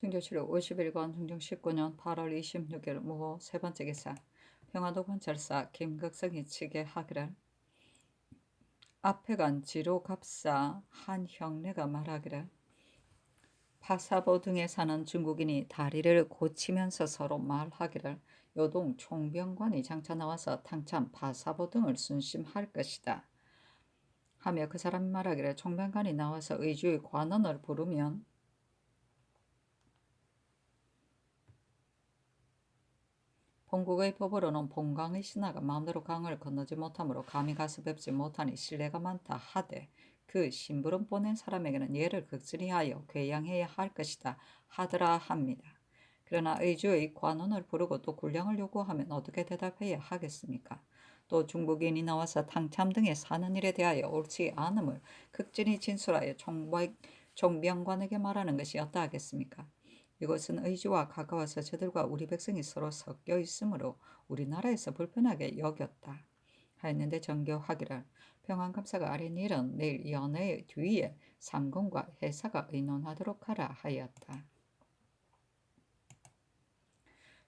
충주시로 51권 중종 19년 8월 26일 무호 세 번째 기사 평안도 관찰사 김극성이 측에 하기를 앞에 간 지로갑사 한 형네가 말하기를 파사보 등에 사는 중국인이 다리를 고치면서 서로 말하기를 요동 총병관이 장차 나와서 당참 파사보 등을 순심할 것이다 하며 그 사람이 말하기를 총병관이 나와서 의주의 관원을 부르면 본국의 법으로는 본강의 신하가 마음대로 강을 건너지 못하므로 감히 가서 뵙지 못하니 신뢰가 많다 하되 그 심부름 보낸 사람에게는 예를 극진히 하여 괴양해야 할 것이다 하더라 합니다. 그러나 의주의 관원을 부르고 또 군량을 요구하면 어떻게 대답해야 하겠습니까? 또 중국인이 나와서 당참 등에 사는 일에 대하여 옳지 않음을 극진히 진술하여 총병관에게 말하는 것이 어떠하겠습니까? 이것은 의지와 가까워서 저들과 우리 백성이 서로 섞여 있으므로 우리나라에서 불편하게 여겼다 하였는데 정교하기를 평안감사가 아린 일은 내일 연회의 뒤에 상공과 회사가 의논하도록 하라 하였다.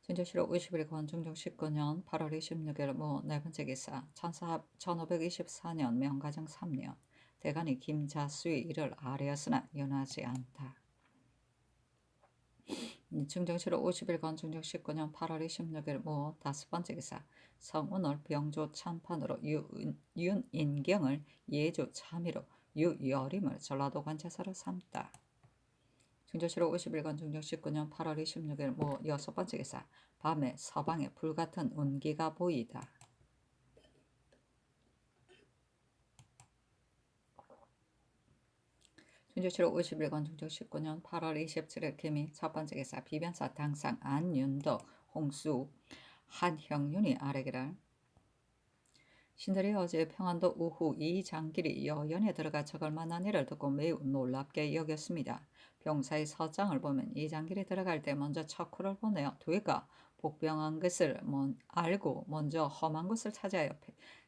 진주시로 50일 권중종 19년 8월 26일 무 네 번째 기사 1524년 명가정 3년 대간이 김자수의 일을 아뢰었으나 연하지 않다. 중정시로 50일간 중정 19년 8월 26일 무 다섯 번째 기사 성운을 병조 참판으로 윤인경을 예조 참의로 유여림을 전라도 관차사로 삼다. 중조시로 50일간 중정 19년 8월 26일 무 여섯 번째 기사 밤에 서방에 불같은 운기가 보이다. 중조시로 50일간 중정 19년 8월 27일 개미 첫 번째 기사 비변사 당상 안윤도 홍수 한형윤이 아뢰기를 신들이 어제 평안도 우후 이 장길이 여연에 들어가 적을 만한 일을 듣고 매우 놀랍게 여겼습니다. 병사의 서장을 보면 이 장길이 들어갈 때 먼저 척후를 보내어 뒤가 복병한 것을 알고 먼저 험한 곳을 찾아야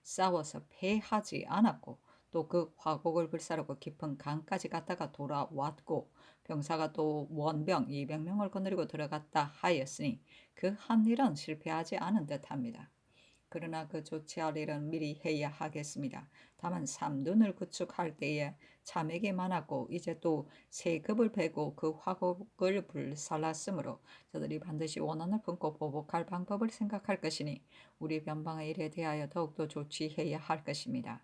싸워서 패하지 않았고 또 그 화곡을 불사르고 깊은 강까지 갔다가 돌아왔고 병사가 또 원병 200명을 거느리고 들어갔다 하였으니 그 한 일은 실패하지 않은 듯합니다. 그러나 그 조치할 일은 미리 해야 하겠습니다. 다만 삼둔을 구축할 때에 참액이 많았고 이제 또 세급을 베고 그 화곡을 불살랐으므로 저들이 반드시 원한을 품고 보복할 방법을 생각할 것이니 우리 변방의 일에 대하여 더욱더 조치해야 할 것입니다.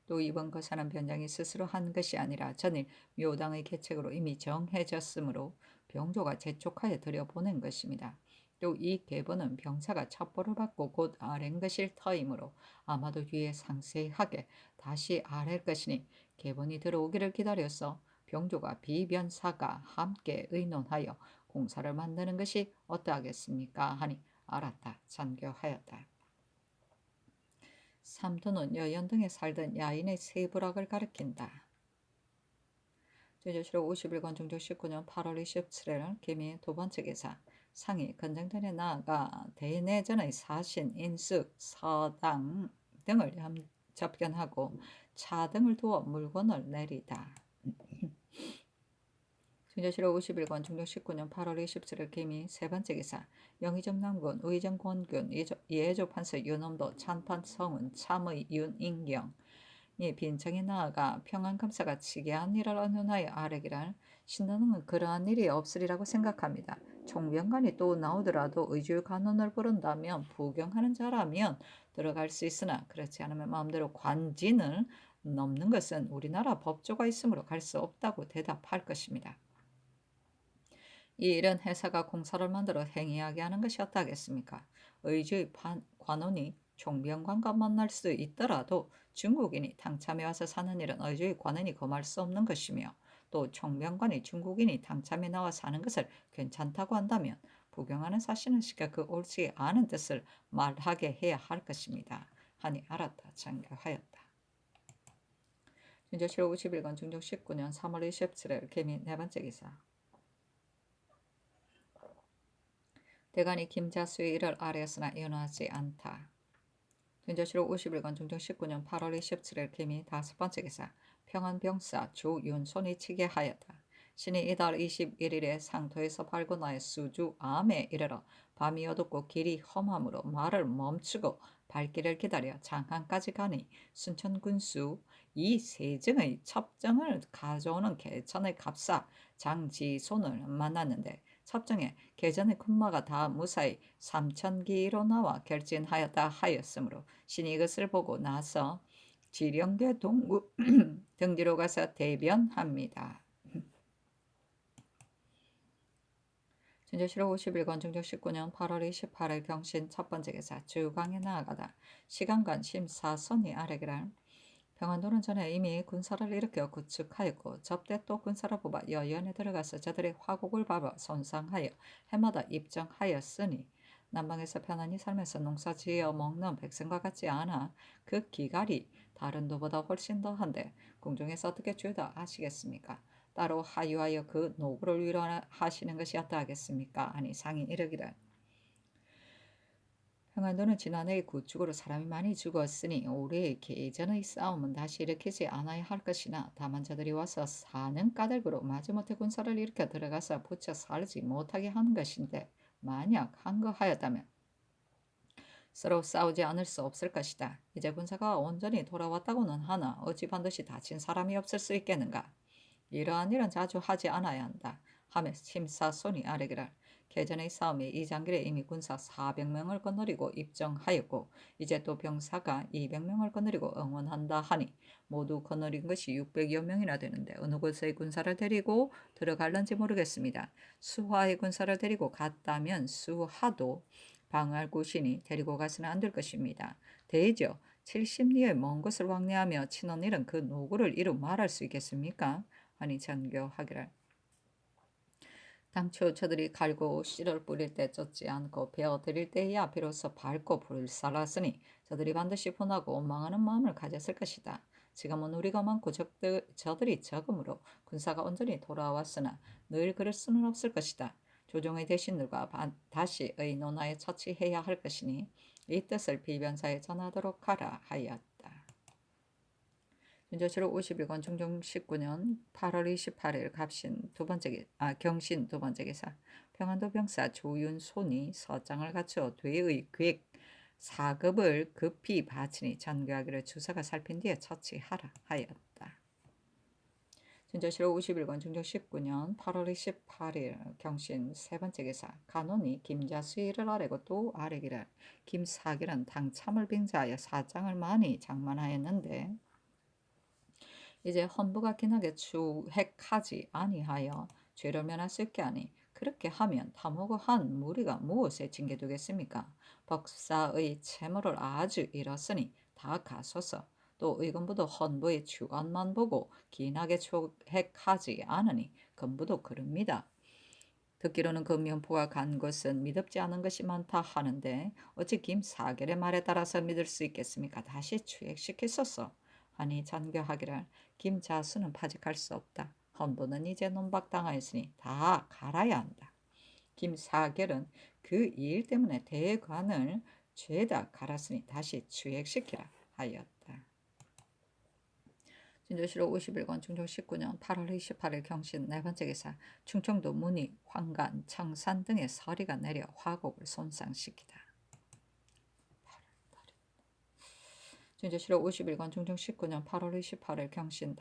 또 이번 거사는 변장이 스스로 한 것이 아니라 전일 묘당의 계책으로 이미 정해졌으므로 병조가 재촉하여 들여보낸 것입니다. 또 이 계보는 병사가 첩보를 받고 곧 아랠 것일 터이므로 아마도 뒤에 상세하게 다시 아랠 것이니 계본이 들어오기를 기다려서 병조가 비변사가 함께 의논하여 공사를 만드는 것이 어떠하겠습니까? 하니 알았다 잔교하였다. 삼두는 여연 등에 살던 야인의 세부락을 가리킨다. 제주시로 50일간 중조 19년 8월 27일 개미 두 번째 기사 상이 건정전에 나아가 대내전의 사신, 인숙, 서당 등을 접견하고 차 등을 두어 물건을 내리다. 중조시로 50일간 중조 19년 8월 27일 개미 세 번째 기사 영의정 남군, 의정 권군, 예조 판서 윤엄도, 찬판 성은, 참의 윤인경 이 빈청에 나아가 평안감사가 치게한 일을 언론하여 아뢰기를 신도는 그러한 일이 없으리라고 생각합니다. 총병관이 또 나오더라도 의주의 관원을 부른다면 부경하는 자라면 들어갈 수 있으나 그렇지 않으면 마음대로 관진을 넘는 것은 우리나라 법조가 있으므로 갈 수 없다고 대답할 것입니다. 이 일은 회사가 공사를 만들어 행위하게 하는 것이 어떠하겠습니까? 의주의 관원이 총병관과 만날 수 있더라도 중국인이 당참에 와서 사는 일은 의주의 관원이 금할 수 없는 것이며 또 총병관이 중국인이 당참에 나와 사는 것을 괜찮다고 한다면 부경하는 사신을 시켜 그 옳지 않은 뜻을 말하게 해야 할 것입니다. 하니 알았다 장교하였다. 중조실 50일간 중종 19년 3월 27일 개미 네 번째 기사 대간이 김자수의 일을 아뢰었으나 연하지 않다. 중조실 50일간 중종 19년 8월 27일 개미 다섯 번째 기사 평안병사 조윤손이 치게 하였다. 신이 이달 21일에 상토에서 발군하여 수주 암에 이르러 밤이 어둡고 길이 험함으로 말을 멈추고 발길을 기다려 장안까지 가니 순천 군수 이세증의 첩정을 가져오는 개천의 갑사 장지손을 만났는데 첩정에 개전의 군마가 다 무사히 삼천기로 나와 결진하였다 하였으므로 신이 이것을 보고 나서 지령계 동구 등지로 가서 대변합니다. 진조실록 51권 중종 19년 8월 28일 경신 첫 번째 기사 주광에 나아가다 시간관 심사선이 아래기를 평안도는 전에 이미 군사를 일으켜 구축하였고 접대 또 군사를 뽑아 여연에 들어가서 저들의 화곡을 밟아 손상하여 해마다 입정하였으니 남방에서 편안히 살면서 농사 지어 먹는 백성과 같지 않아 그 기갈이 다른 도보다 훨씬 더한데 궁중에서 어떻게 죄다 아시겠습니까? 따로 하유하여 그 노구를 위로하시는 것이 어떠하겠습니까? 아니 상이 이르기를 평안도는 지난해의 구축으로 사람이 많이 죽었으니 올해의 계전의 싸움은 다시 일으키지 않아야 할 것이나 다만 저들이 와서 사는 까닭으로 마지못해 군사를 일으켜 들어가서 붙여 살지 못하게 하는 것인데 만약 한거하였다면 서로 싸우지 않을 수 없을 것이다. 이제 군사가 온전히 돌아왔다고는 하나 어찌 반드시 다친 사람이 없을 수 있겠는가? 이러한 일은 자주 하지 않아야 한다. 하며 심사손이 아래기를 개전의 싸움에 이장길에 이미 군사 400명을 거느리고 입정하였고 이제 또 병사가 200명을 거느리고 응원한다 하니 모두 거느린 것이 600여 명이나 되는데 어느 곳의 군사를 데리고 들어갈런지 모르겠습니다. 수하의 군사를 데리고 갔다면 수하도 방어할 곳이니 데리고 가서는 안 될 것입니다. 대저 70리의 먼 곳을 왕래하며 치는 일은 그 노고를 이루 말할 수 있겠습니까? 하니 전교하기를 당초 저들이 갈고 씨를 뿌릴 때 쫓지 않고 베어 들일 때야 비로소 밟고 불살랐으니 저들이 반드시 분하고 원망하는 마음을 가졌을 것이다. 지금은 우리가 많고 저들이 적음으로 군사가 온전히 돌아왔으나 늘 그럴 수는 없을 것이다. 조정의 대신들과 다시 의논하여 처치해야 할 것이니 이 뜻을 비변사에 전하도록 하라 하였다. 윤조실록 51권 중종 19년 8월 28일 경신 두 번째 기사 평안도 병사 조윤손이 서장을 갖추어 대의 계획 4급을 급히 바치니 전교하기를 주사가 살핀 뒤에 처치하라 하였다. 진조실록 51권 중종 19년 8월 28일 경신 세 번째 기사 간원이 김자수이를 아래고 또 아래기를 김사길은 당참을 빙자하여 사장을 많이 장만하였는데 이제 헌부가 기나게 추핵하지 아니하여 죄를 면할 수 있게 하니 그렇게 하면 탐호고 한 무리가 무엇에 징계되겠습니까? 법사의 채무를 아주 잃었으니 다 가소서. 또 의금부도 헌부의 주관만 보고 기나게 추핵하지 않으니 금부도 그럽니다. 듣기로는 그 면포가 간 것은 믿음지 않은 것이 많다 하는데 어찌 김사결의 말에 따라서 믿을 수 있겠습니까? 다시 추핵시키소서. 하니 잔교하기를 김자수는 파직할 수 없다. 헌부는 이제 논박당하였으니 다 갈아야 한다. 김사결은 그 일 때문에 대관을 죄다 갈았으니 다시 추핵시키라 하였다. 진조실록 51권 중종 19년 8월 28일 경신 네 번째 기사 충청도 문의, 황간, 청산 등의 서리가 내려 화곡을 손상시키다. 진조실록 51권 중종 19년 8월 28일 경신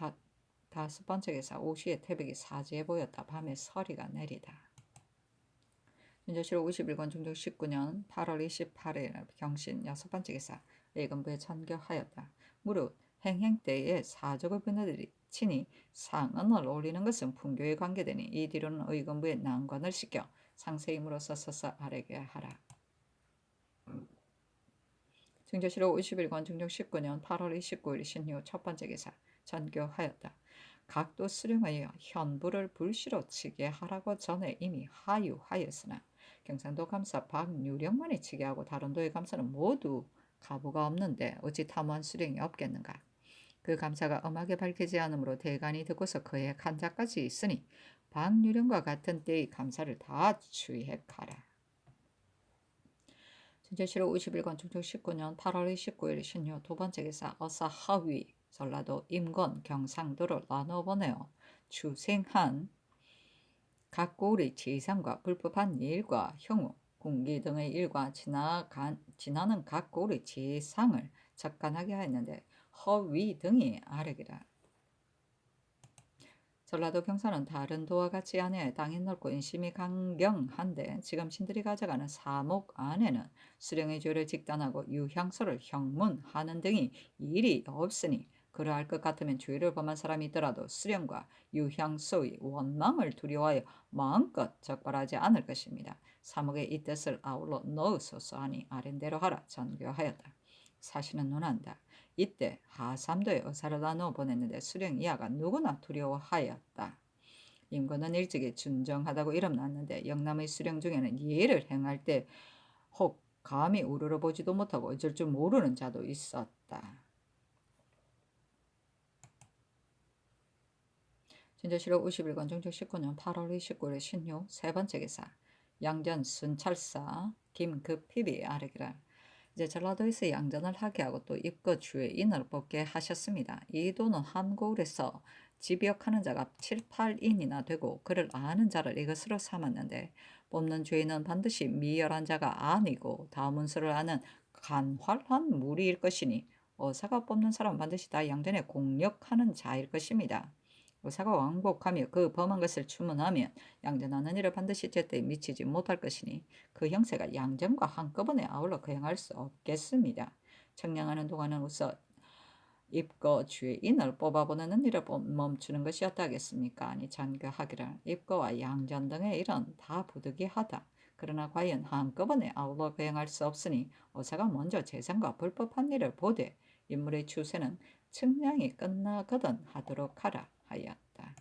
다섯 번째 기사 오시의 태백이 사지에 보였다. 밤에 서리가 내리다. 진조실록 51권 중종 19년 8월 28일 경신 여섯 번째 기사 의금부에 전교하였다. 무릇 행행 때에 사적을 그네들이 친히 상언을 올리는 것은 풍교에 관계되니 이 뒤로는 의금부에 난관을 시켜 상세임으로써 서서 아래게 하라. 증조실록 51권 중종 19년 8월 29일 신유 첫 번째 기사 전교하였다. 각도 수령하여 현부를 불시로 치게 하라고 전에 이미 하유하였으나 경상도 감사 박유령만이 치게 하고 다른 도의 감사는 모두 가부가 없는데 어찌 탐한 수령이 없겠는가. 그 감사가 엄하게 밝히지 않으므로 대간이 듣고서 그의 간자까지 있으니 박유령과 같은 때의 감사를 다 추이해가라. 진제실록 51권 중종 19년 8월 29일 신유 두 번째 기사 어사하위 전라도 임건 경상도를 나눠보내어 추생한 각 고을의 지상과 불법한 일과 형우, 군기 등의 일과 지나는 각 고을의 지상을 적간하게 하였는데 허위 등이 아래기라. 전라도 경사는 다른 도와 같지 않아 땅이 넓고 인심이 강경한데 지금 신들이 가져가는 사목 안에는 수령의 죄를 직단하고 유향소를 형문하는 등이 일이 없으니 그러할 것 같으면 죄를 범한 사람이 있더라도 수령과 유향소의 원망을 두려워하여 마음껏 적발하지 않을 것입니다. 사목에 이 뜻을 아울러 넣으소서 하니 아랜대로 하라 전교하였다. 사실은 논한다. 이때 하삼도에 의사를 나누어 보냈는데 수령 이하가 누구나 두려워하였다. 임금은 일찍이 준정하다고 이름났는데 영남의 수령 중에는 예를 행할 때 혹 감히 우러러보지도 못하고 어쩔 줄 모르는 자도 있었다. 진저실록 51권 중종 19년 8월 29일 신유 세 번째 기사 양전 순찰사 김급핍이 아르기라. 이제 전라도에서 양전을 하게 하고 또 입거 주의인을 뽑게 하셨습니다. 이 도는 한 고을에서 집역하는 자가 7, 8인이나 되고 그를 아는 자를 이것으로 삼았는데 뽑는 주인은 반드시 미열한 자가 아니고 다문서를 아는 간활한 무리일 것이니 어사가 뽑는 사람은 반드시 다 양전에 공력하는 자일 것입니다. 의사가 왕복하며 그 범한 것을 추문하면 양전하는 일을 반드시 제때 미치지 못할 것이니 그 형세가 양전과 한꺼번에 아울러 거행할 수 없겠습니다. 청량하는 동안은 우선 입거 주의인을 뽑아보는 일을 멈추는 것이 어떠하겠습니까? 아니 전교하기를 입거와 양전 등의 일은 다 부득이하다. 그러나 과연 한꺼번에 아울러 거행할 수 없으니 의사가 먼저 재산과 불법한 일을 보되 인물의 추세는 측량이 끝나거든 하도록 하라 하였다.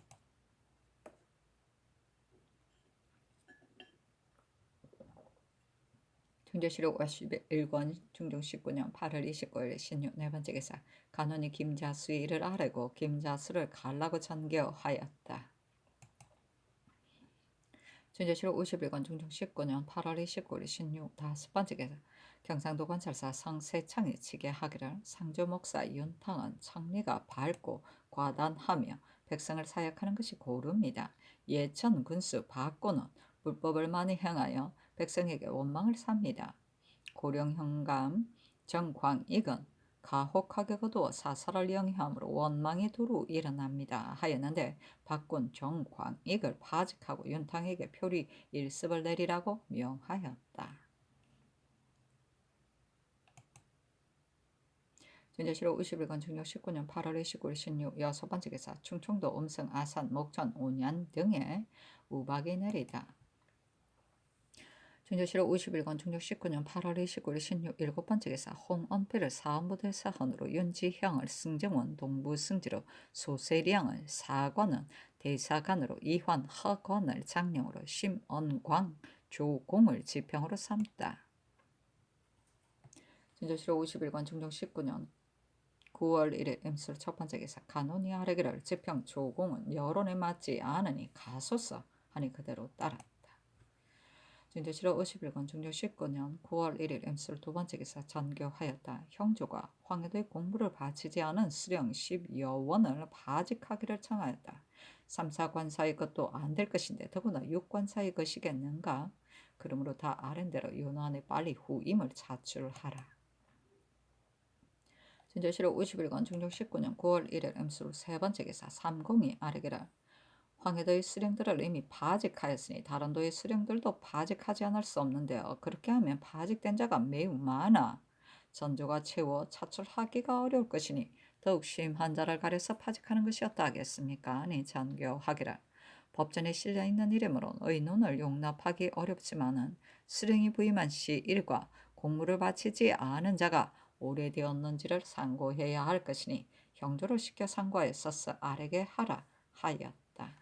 중조실록 51권 중종 19년 8월 29일 신유 네 번째 기사 간원이 김자수의 일을 아뢰고 김자수를 갈라고 전교하였다. 중조실록 51권 중종 19년 8월 29일 신유 다섯 번째 기사 경상도 관찰사 성세창이 치게 하기를 상조 목사 윤탕은 청리가 밝고 과단하며 백성을 사역하는 것이 고릅니다. 예천 군수 박고는 불법을 많이 행하여 백성에게 원망을 삽니다. 고령 현감 정광익은 가혹하게 거두어 사살을 영위함으로 원망이 두루 일어납니다. 하였는데 박군 정광익을 파직하고 윤탕에게 표리 일습을 내리라고 명하였다. 진저실록 51권 중력 19년 8월 29일 신유 여섯 번째 기사 충청도 음성 아산 목천 온양 등에 우박이 내리다. 진저실록 51권 중력 19년 8월 29일 신유 일곱 번째 기사 홍언필을 사원부대 사헌으로 윤지형을 승정원 동부승지로 소세리양을 사관은 대사관으로 이환 허관을 장령으로 심언광 조공을 지평으로 삼다. 진저실록 51권 중종 19년 9월 1일 임술 첫 번째 기사 간원이 아뢰기를 지평 조공은 여론에 맞지 않으니 가소서 하니 그대로 따랐다. 진저실록 51권 중종 19년 9월 1일 임술 두 번째 기사 전교하였다. 형조가 황해도의 공부를 바치지 않은 수령 10여 원을 파직하기를 청하였다. 3, 4관사의 것도 안 될 것인데 더구나 6관사의 것이겠는가? 그러므로 다 아랜대로 윤환에 빨리 후임을 차출하라. 진저실록 51권 중종 19년 9월 1일 임술 세 번째 기사 삼공이 아뢰기를 황해도의 수령들을 이미 파직하였으니 다른 도의 수령들도 파직하지 않을 수 없는데요. 그렇게 하면 파직된 자가 매우 많아 전조가 채워 차출하기가 어려울 것이니 더욱 심한 자를 가려서 파직하는 것이 어떠하겠습니까? 아니 전교하기를 법전에 실려있는 이름으로 의논을 용납하기 어렵지만은 수령이 부임한 시 일과 공무를 바치지 않은 자가 오래되었는지를 상고해야 할 것이니 형조를 시켜 상고하여 써서 아래게 하라 하였다.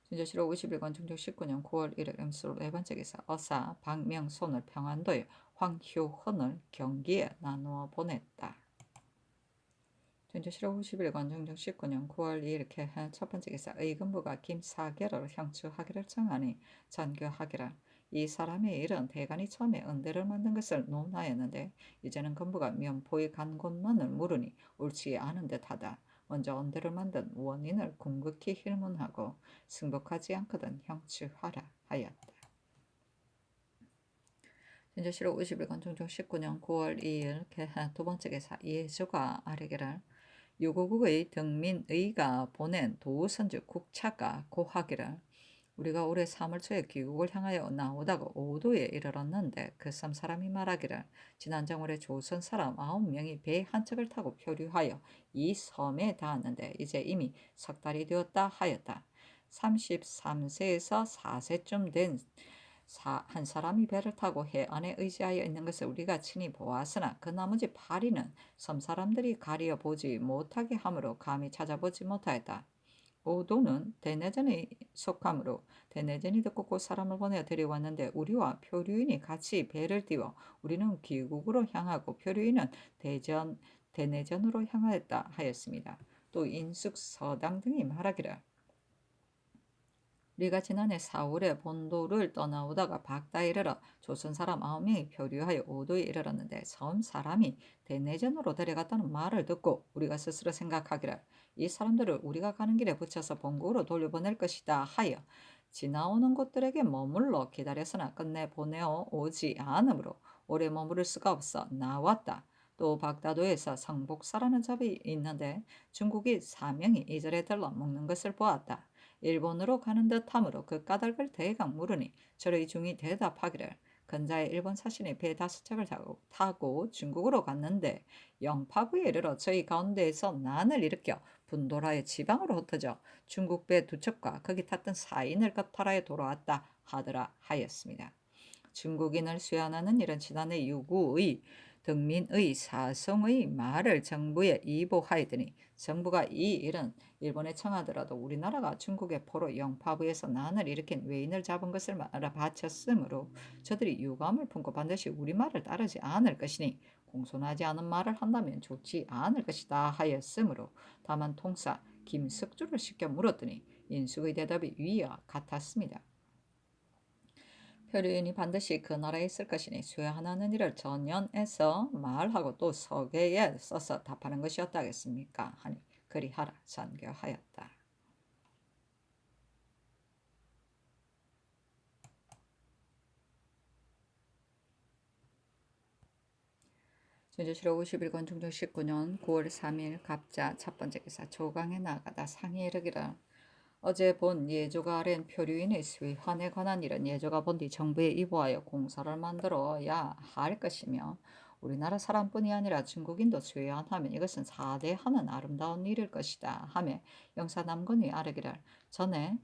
진저실록 51권 중종 19년 9월 1일 임술 네 번째 기사 어사 박명손을 평안도에 황효헌을 경기에 나누어 보냈다. 진저실록 51권 중종 19년 9월 2일 개헌 첫 번째 기사 의금부가 김사계를 형추하기를 청하니 전교하기를 이 사람의 일은 대간이 처음에 은대를 만든 것을 논하였는데 이제는 금부가 면포의 간곤만을 물으니 옳지 않은 듯하다. 먼저 언대를 만든 원인을 궁극히 hir문하고 승복하지 않거든 형치하라 하였다. 현재시로 50일간 종종 19년 9월 2일 두 번째 개사 예수가 아뢰기를 유고국의 등민의가 보낸 도우선주 국차가 고하기를 우리가 올해 3월 초에 귀국을 향하여 나오다가 오도에 이르렀는데 그 섬 사람이 말하기를 지난 정월에 조선 사람 9명이 배 한 척을 타고 표류하여 이 섬에 닿았는데 이제 이미 석 달이 되었다 하였다. 33세에서 4세쯤 된 한 사람이 배를 타고 해 안에 의지하여 있는 것을 우리가 친히 보았으나 그 나머지 8인은 섬 사람들이 가리어 보지 못하게 함으로 감히 찾아보지 못하였다. 오도는 대내전에 속하므로 대내전이 듣고 그 사람을 보내어 데려왔는데 우리와 표류인이 같이 배를 띄워 우리는 귀국으로 향하고 표류인은 대내전으로 향하였다 하였습니다. 또 인숙 서당 등이 말하기를 우리가 지난해 4월에 본도를 떠나오다가 박다에 이르러 조선 사람 9명이 표류하여 오도에 이르렀는데 섬 사람이 대내전으로 데려갔다는 말을 듣고 우리가 스스로 생각하기를 이 사람들을 우리가 가는 길에 붙여서 본국으로 돌려보낼 것이다 하여 지나오는 곳들에게 머물러 기다렸으나 끝내 보내어 오지 않으므로 오래 머무를 수가 없어 나왔다. 또 박다도에서 성복사라는 잡이 있는데 중국인 4명이 이 절에 들러 먹는 것을 보았다. 일본으로 가는 듯하므로 그 까닭을 대강 물으니 저의 중이 대답하기를 근자의 일본 사신이 배 5척을 타고 중국으로 갔는데 영파부에 이르러 저희 가운데에서 난을 일으켜 분도라의 지방으로 흩어져 중국 배 2척과 거기 탔던 4인을 겁탈하여 돌아왔다 하더라 하였습니다. 중국인을 수양하는 일은 지난해 유구의 등민의 사성의 말을 정부에 이보하였더니 정부가 이 일은 일본에 청하더라도 우리나라가 중국의 포로 영파부에서 난을 일으킨 외인을 잡은 것을 알아바쳤으므로 저들이 유감을 품고 반드시 우리 말을 따르지 않을 것이니 공손하지 않은 말을 한다면 좋지 않을 것이다 하였으므로 다만 통사 김석주를 시켜 물었더니 인숙의 대답이 위와 같았습니다. 표류인이 반드시 그 나라에 있을 것이니 수여하는 일을 전연에서 말하고 또 서계에 써서 답하는 것이었다겠습니까? 하니 그리하라 전교하였다. 전조실록 51권 중종 19년 9월 3일 갑자 첫 번째 기사 조강에 나가다 상이 이르기를 어제 본 예조가 아랜 표류인의 수환에 관한 일은 예조가 본 뒤 정부에 이보하여 공사를 만들어야 할 것이며 우리나라 사람뿐이 아니라 중국인도 수여하면 이것은 사대하는 아름다운 일일 것이다 하며 영사 남건이 아뢰기를 전에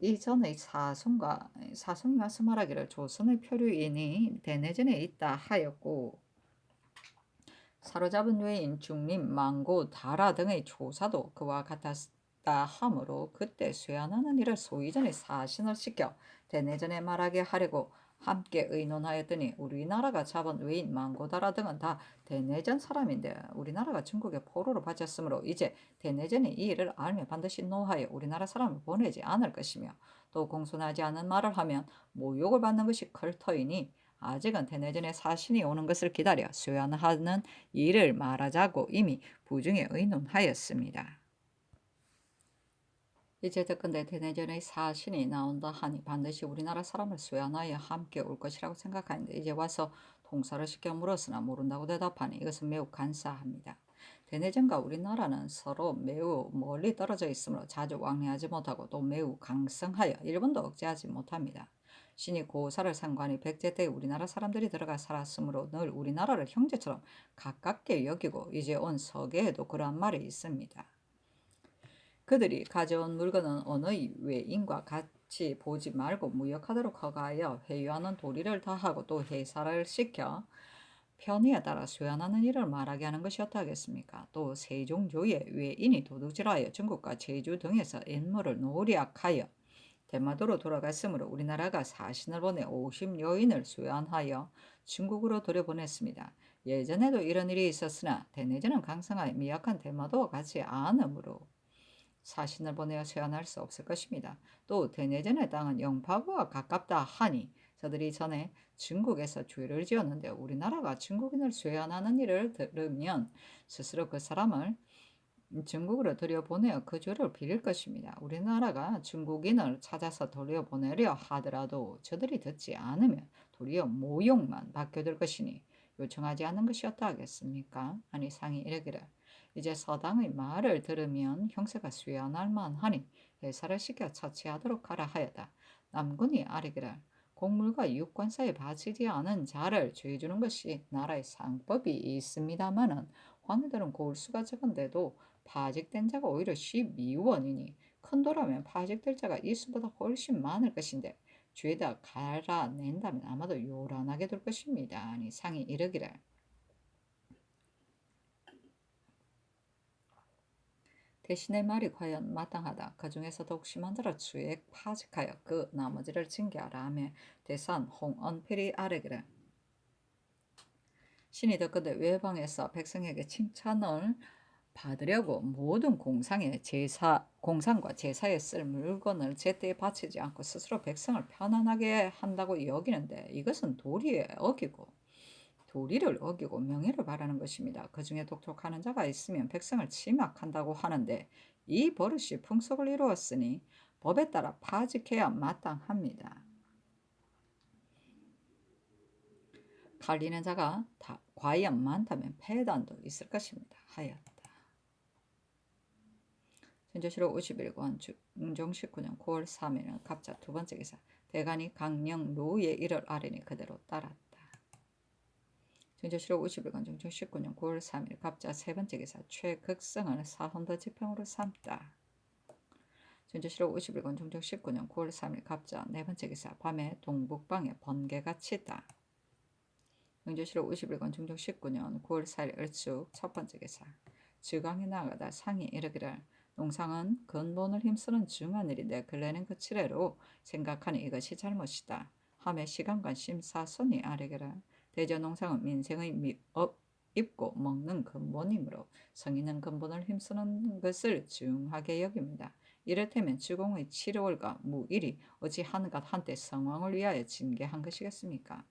이전의 사송이 말씀하라기를 조선의 표류인이 대내전에 있다 하였고 사로잡은 외인 중림, 망고, 다라 등의 조사도 그와 같았다 하므로 그때 쇠안하는 일을 소이전에 사신을 시켜 대내전에 말하게 하려고 함께 의논하였더니 우리나라가 잡은 외인 망고다라 등은 다 대내전 사람인데 우리나라가 중국의 포로로 바쳤으므로 이제 대내전이 이 일을 알면 반드시 노하여 우리나라 사람을 보내지 않을 것이며 또 공손하지 않은 말을 하면 모욕을 받는 것이 클 터이니 아직은 대내전의 사신이 오는 것을 기다려 수연하는 일을 말하자고 이미 부중에 의논하였습니다. 이제 듣건대 대내전의 사신이 나온다 하니 반드시 우리나라 사람을 수연하여 함께 올 것이라고 생각하는데 이제 와서 통사를 시켜 물었으나 모른다고 대답하니 이것은 매우 간사합니다. 대내전과 우리나라는 서로 매우 멀리 떨어져 있으므로 자주 왕래하지 못하고 또 매우 강성하여 일본도 억제하지 못합니다. 신이 고사를 상관이 백제 때 우리나라 사람들이 들어가 살았으므로 늘 우리나라를 형제처럼 가깝게 여기고 이제 온 서계에도 그러한 말이 있습니다. 그들이 가져온 물건은 어느 외인과 같이 보지 말고 무역하도록 허가하여 회유하는 도리를 다하고 또 회사를 시켜 편의에 따라 수연하는 일을 말하게 하는 것이었다 하겠습니까? 또 세종조의 외인이 도둑질하여 중국과 제주 등에서 인물을 노략하여 대마도로 돌아갔으므로 우리나라가 사신을 보내 50여인을 수연하여 중국으로 돌려보냈습니다. 예전에도 이런 일이 있었으나 대내전은 강성하여 미약한 대마도와 같이 않으므로 사신을 보내어 수연할 수 없을 것입니다. 또 대내전의 땅은 영파구와 가깝다 하니 저들이 전에 중국에서 죄를 지었는데 우리나라가 중국인을 수연하는 일을 들으면 스스로 그 사람을 중국으로 들여보내어 그 죄를 빌릴 것입니다. 우리나라가 중국인을 찾아서 돌려보내려 하더라도 저들이 듣지 않으면 도리어 모욕만 받게 될 것이니 요청하지 않는 것이 어떠하겠습니까? 아니 상이 이르기를 이제 서당의 말을 들으면 형세가 수연할 만하니 해사를 시켜 처치하도록 하라 하였다. 남군이 아뢰기를 공물과 육관 사이에 바치지 않은 자를 죄 주는 것이 나라의 상법이 있습니다마는 황희들은 고울수가 적은데도 파직된 자가 오히려 12원이니 큰 도라면 파직될 자가 이수보다 훨씬 많을 것인데 죄다 갈아낸다면 아마도 요란하게 될 것입니다. 아니 상이 이르기를 대신의 말이 과연 마땅하다. 그 중에서 더욱 심한 자를 주액 파직하여 그 나머지를 징계하라 하며 대산 홍언필이 아뢰기를 신이 듣건대 외방에서 백성에게 칭찬을 받으려고 모든 공상과 제사에 쓸 물건을 제때에 바치지 않고 스스로 백성을 편안하게 한다고 여기는데 이것은 도리를 어기고 명예를 바라는 것입니다. 그 중에 독촉하는 자가 있으면 백성을 침략한다고 하는데 이 버릇이 풍속을 이루었으니 법에 따라 파직해야 마땅합니다. 갈리는 자가 과연 많다면 폐단도 있을 것입니다. 하였다. 현조실록 51권 중종 19년 9월 3일은 갑자 두 번째 기사 대간이 강령 노의 일을 아뢰니 그대로 따랐다. 현조실록 51권 중종 19년 9월 3일 갑자 세 번째 기사 최극성을 사헌도 지평으로 삼다. 현조실록 51권 중종 19년 9월 3일 갑자 네 번째 기사 밤에 동북방에 번개가 치다. 영조실록 51권 중종 19년 9월 4일 을축 첫 번째 기사 지강에 나가다 상이 이르기를 농상은 근본을 힘쓰는 중한 일인데 근래는 그 칠해로 생각하니 이것이 잘못이다. 하매 시간관 심사선이 아뢰기를 대저 농상은 민생의 입고 먹는 근본이므로 성인은 근본을 힘쓰는 것을 중하게 여깁니다. 이를테면 주공의 7월과 무일이 어찌 한갓 한때 성왕을 위하여 징계한 것이겠습니까?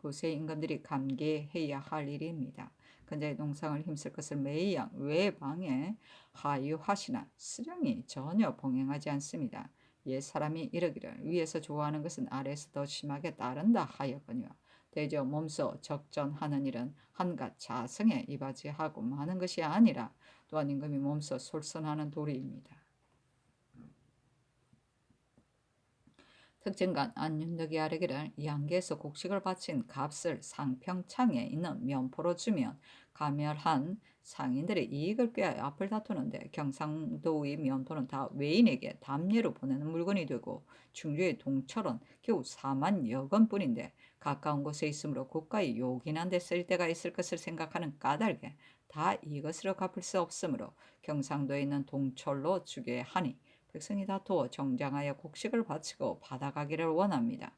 고세 임금들이 감개해야 할 일입니다. 근자의 농상을 힘쓸 것을 매양 외방에 하유하시나 수령이 전혀 봉행하지 않습니다. 옛 사람이 이르기를 위에서 좋아하는 것은 아래에서 더 심하게 따른다 하였거니와 대저 몸소 적전하는 일은 한갓 자성에 이바지하고 마는 것이 아니라 또한 임금이 몸소 솔선하는 도리입니다. 특징간 안윤덕이 아뢰기를 양계에서 곡식을 바친 값을 상평창에 있는 면포로 주면 가멸한 상인들의 이익을 꾀하여 앞을 다투는데 경상도의 면포는 다 외인에게 담례로 보내는 물건이 되고 충주의 동철은 겨우 4만 여건뿐인데 가까운 곳에 있으므로 국가의 요긴한 데 쓸 때가 있을 것을 생각하는 까닭에 다 이것으로 갚을 수 없으므로 경상도에 있는 동철로 주게 하니 백성이 다투어 정장하여 곡식을 바치고 받아가기를 원합니다.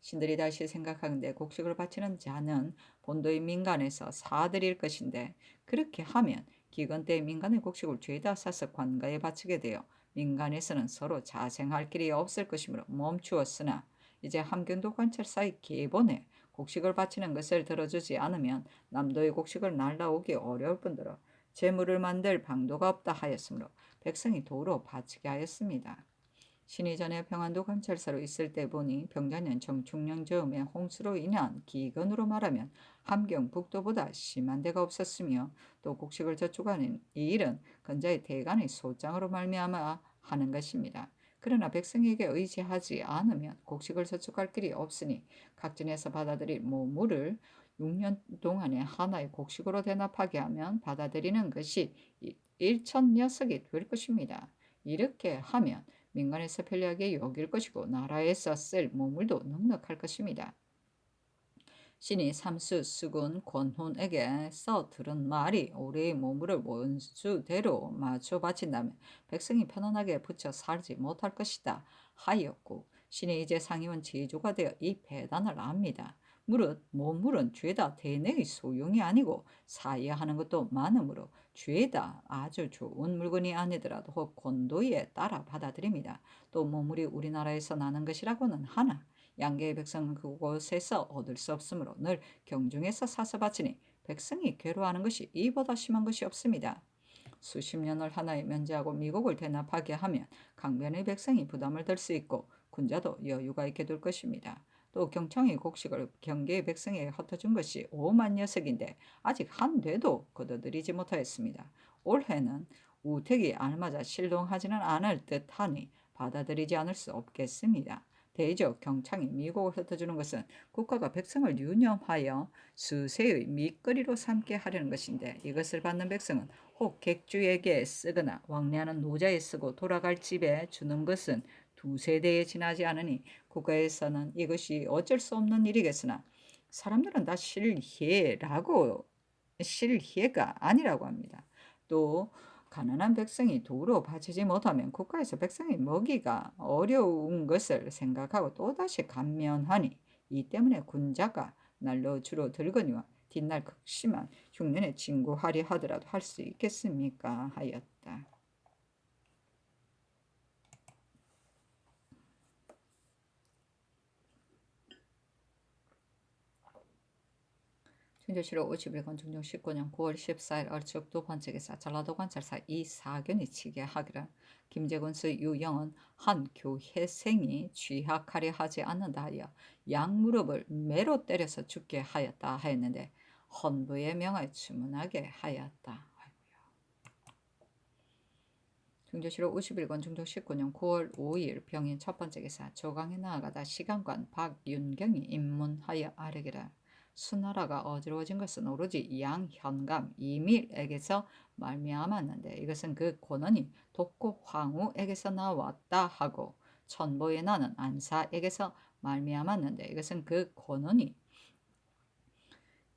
신들이 다시 생각하는데 곡식을 바치는 자는 본도의 민간에서 사들일 것인데 그렇게 하면 기근 때 민간의 곡식을 죄다 사서 관가에 바치게 되어 민간에서는 서로 자생할 길이 없을 것이므로 멈추었으나 이제 함경도 관찰사의 계본에 곡식을 바치는 것을 들어주지 않으면 남도의 곡식을 날라오기 어려울 뿐더러 재물을 만들 방도가 없다 하였으므로 백성이 도로 바치게 하였습니다. 신이 전에 평안도 관찰사로 있을 때 보니 병자년 정충령 즈음에 홍수로 인한 기근으로 말하면 함경 북도보다 심한 데가 없었으며 또 곡식을 저축하는 이 일은 근자의 대간의 소장으로 말미암아 하는 것입니다. 그러나 백성에게 의지하지 않으면 곡식을 저축할 길이 없으니 각진에서 받아들일 모물을 6년 동안에 하나의 곡식으로 대납하게 하면 받아들이는 것이 1,000녀석이 될 것입니다. 이렇게 하면 민간에서 편리하게 여길 것이고 나라에서 쓸 모물도 넉넉할 것입니다. 신이 삼수 수군 권훈에게서 들은 말이 올해의 모물을 원수대로 맞춰 바친다면 백성이 편안하게 붙여 살지 못할 것이다 하였고 신이 이제 상임은 제조가 되어 이 배단을 압니다. 무릇 모물은 죄다 대내의 소용이 아니고 사야 하는 것도 많으므로 죄다 아주 좋은 물건이 아니더라도 혹 권도에 따라 받아들입니다. 또 모물이 우리나라에서 나는 것이라고는 하나 양계의 백성은 그곳에서 얻을 수 없으므로 늘 경중에서 사서 바치니 백성이 괴로워하는 것이 이보다 심한 것이 없습니다. 수십 년을 하나에 면제하고 미국을 대납하게 하면 강변의 백성이 부담을 덜 수 있고 군자도 여유가 있게 될 것입니다. 또 경청의 곡식을 경계의 백성에게 흩어준 것이 5만 녀석인데 아직 한 대도 거둬들이지 못하였습니다. 올해는 우택이 알맞아 실동하지는 않을 듯하니 받아들이지 않을 수 없겠습니다. 대적 경창이 미국을 흩어주는 것은 국가가 백성을 유념하여 수세의 밑거리로 삼게 하려는 것인데 이것을 받는 백성은 혹 객주에게 쓰거나 왕래하는 노자에 쓰고 돌아갈 집에 주는 것은 두세 대에 지나지 않으니 국가에서는 이것이 어쩔 수 없는 일이겠으나 사람들은 다 실희가 아니라고 합니다. 또 가난한 백성이 도로 바치지 못하면 국가에서 백성의 먹이가 어려운 것을 생각하고 또다시 감면하니 이 때문에 군자가 날로 주로 들거니와 뒷날 극심한 흉년에 진구하리 하더라도 할 수 있겠습니까 하였다. 충주시로 51건 중종 19년 9월 14일 얼축 두 번째 기사 전라도 관찰사 이사견이 치게 하기를 김제군수 유영은 한 교회생이 취학하려 하지 않는다 하여 양무릎을 매로 때려서 죽게 하였다 하였는데 헌부의 명을 주문하게 하였다. 충주시로 51건 중종 19년 9월 5일 병인 첫 번째 기사 조강에 나아가다 시간관 박윤경이 입문하여 아뢰기를 수나라가 어지러워진 것은 오로지 양현감 이밀에게서 말미암았는데 이것은 그 권한이 독고 황후에게서 나왔다 하고 천보의 나는 안사에게서 말미암았는데 이것은 그 권한이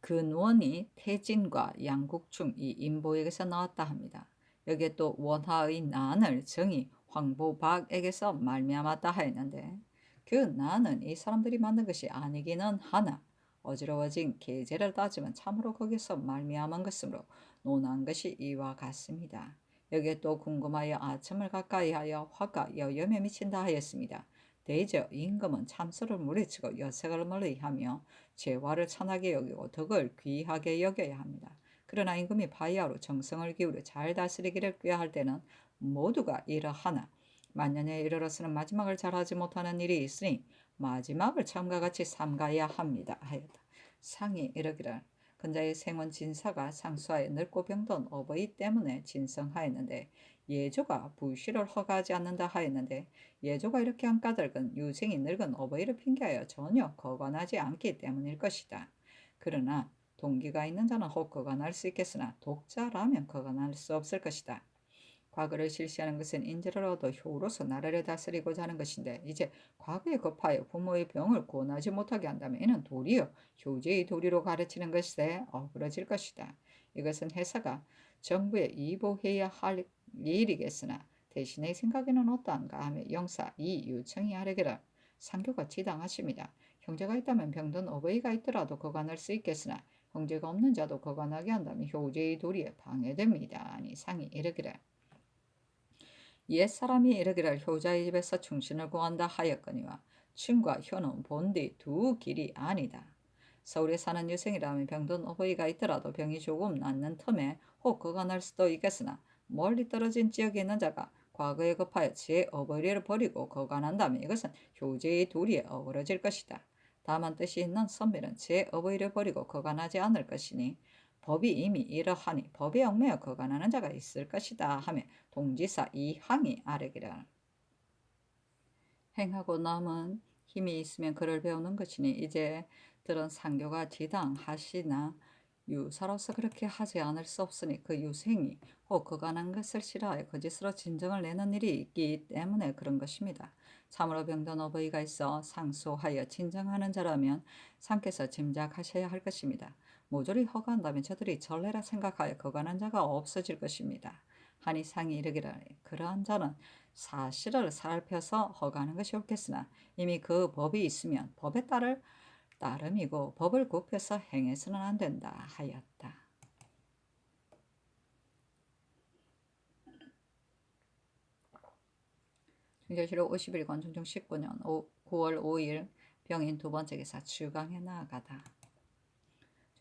근원이 태진과 양국충 이 인보에게서 나왔다 합니다. 여기에 또 원하의 난을 정의 황보박에게서 말미암았다 하였는데 그 난은 이 사람들이 만든 것이 아니기는 하나 어지러워진 계제를 따지면 참으로 거기서 말미암은 것으로 논한 것이 이와 같습니다. 여기에 또 궁금하여 아첨을 가까이하여 화가 여염에 미친다 하였습니다. 대저 임금은 참소를 물리치고 여색을 멀리하며 재화를 천하게 여기고 덕을 귀하게 여겨야 합니다. 그러나 임금이 바야흐로 정성을 기울여 잘 다스리기를 꾀할 때는 모두가 이러하나 만년에 이르러서는 마지막을 잘하지 못하는 일이 있으니 마지막을 처음과 같이 삼가야 합니다 하였다. 상이 이르기를 근자의 생원 진사가 상수하여 늙고 병든 어버이 때문에 진성하였는데 예조가 부실을 허가하지 않는다 하였는데 예조가 이렇게 한 까닭은 유생이 늙은 어버이를 핑계하여 전혀 거관하지 않기 때문일 것이다. 그러나 동기가 있는 자는 혹 거관할 수 있겠으나 독자라면 거관할 수 없을 것이다. 과거를 실시하는 것은 인지를 얻어 효로서 나라를 다스리고자 하는 것인데 이제 과거에 급하여 부모의 병을 구원하지 못하게 한다면 이는 도리어 효제의 도리로 가르치는 것에 어그러질 것이다. 이것은 회사가 정부에 이보해야 할 일이겠으나 대신의 생각에는 어떠한가 하며 영사 이유청이 아뢰기를 상교가 지당하십니다. 형제가 있다면 병든 어버이가 있더라도 거관할 수 있겠으나 형제가 없는 자도 거관하게 한다면 효제의 도리에 방해됩니다. 아니 상이 이르기를 옛사람이 이르기를 효자의 집에서 충신을 구한다 하였거니와 춘과 효는 본디 두 길이 아니다. 서울에 사는 유생이라면 병든 어버이가 있더라도 병이 조금 낫는 틈에 혹 거간할 수도 있겠으나 멀리 떨어진 지역에 있는 자가 과거에 급하여 제 어버이를 버리고 거간한다면 이것은 효제의 도리에 어그러질 것이다. 다만 뜻이 있는 선비는 제 어버이를 버리고 거간하지 않을 것이니 법이 이미 이러하니 법에 얽매여 거간하는 자가 있을 것이다 하며 동지사 이항이 아뢰기를 행하고 남은 힘이 있으면 글을 배우는 것이니 이제 들은 상교가 지당하시나 유사로서 그렇게 하지 않을 수 없으니 그 유생이 혹 거간한 것을 싫어하여 거짓으로 진정을 내는 일이 있기 때문에 그런 것입니다. 참으로 병든 어버이가 있어 상소하여 진정하는 자라면 상께서 짐작하셔야 할 것입니다. 모조리 허가한다면 저들이 전례라 생각하여 거간한 자가 없어질 것입니다. 하니 상이 이르기를 그러한 자는 사실을 살펴서 허가하는 것이 옳겠으나 이미 그 법이 있으면 법에 따를 따름이고 법을 굽혀서 행해서는 안 된다 하였다. 충정시로 51권 중종 19년 9월 5일 병인 두 번째 기사 주강에 나아가다.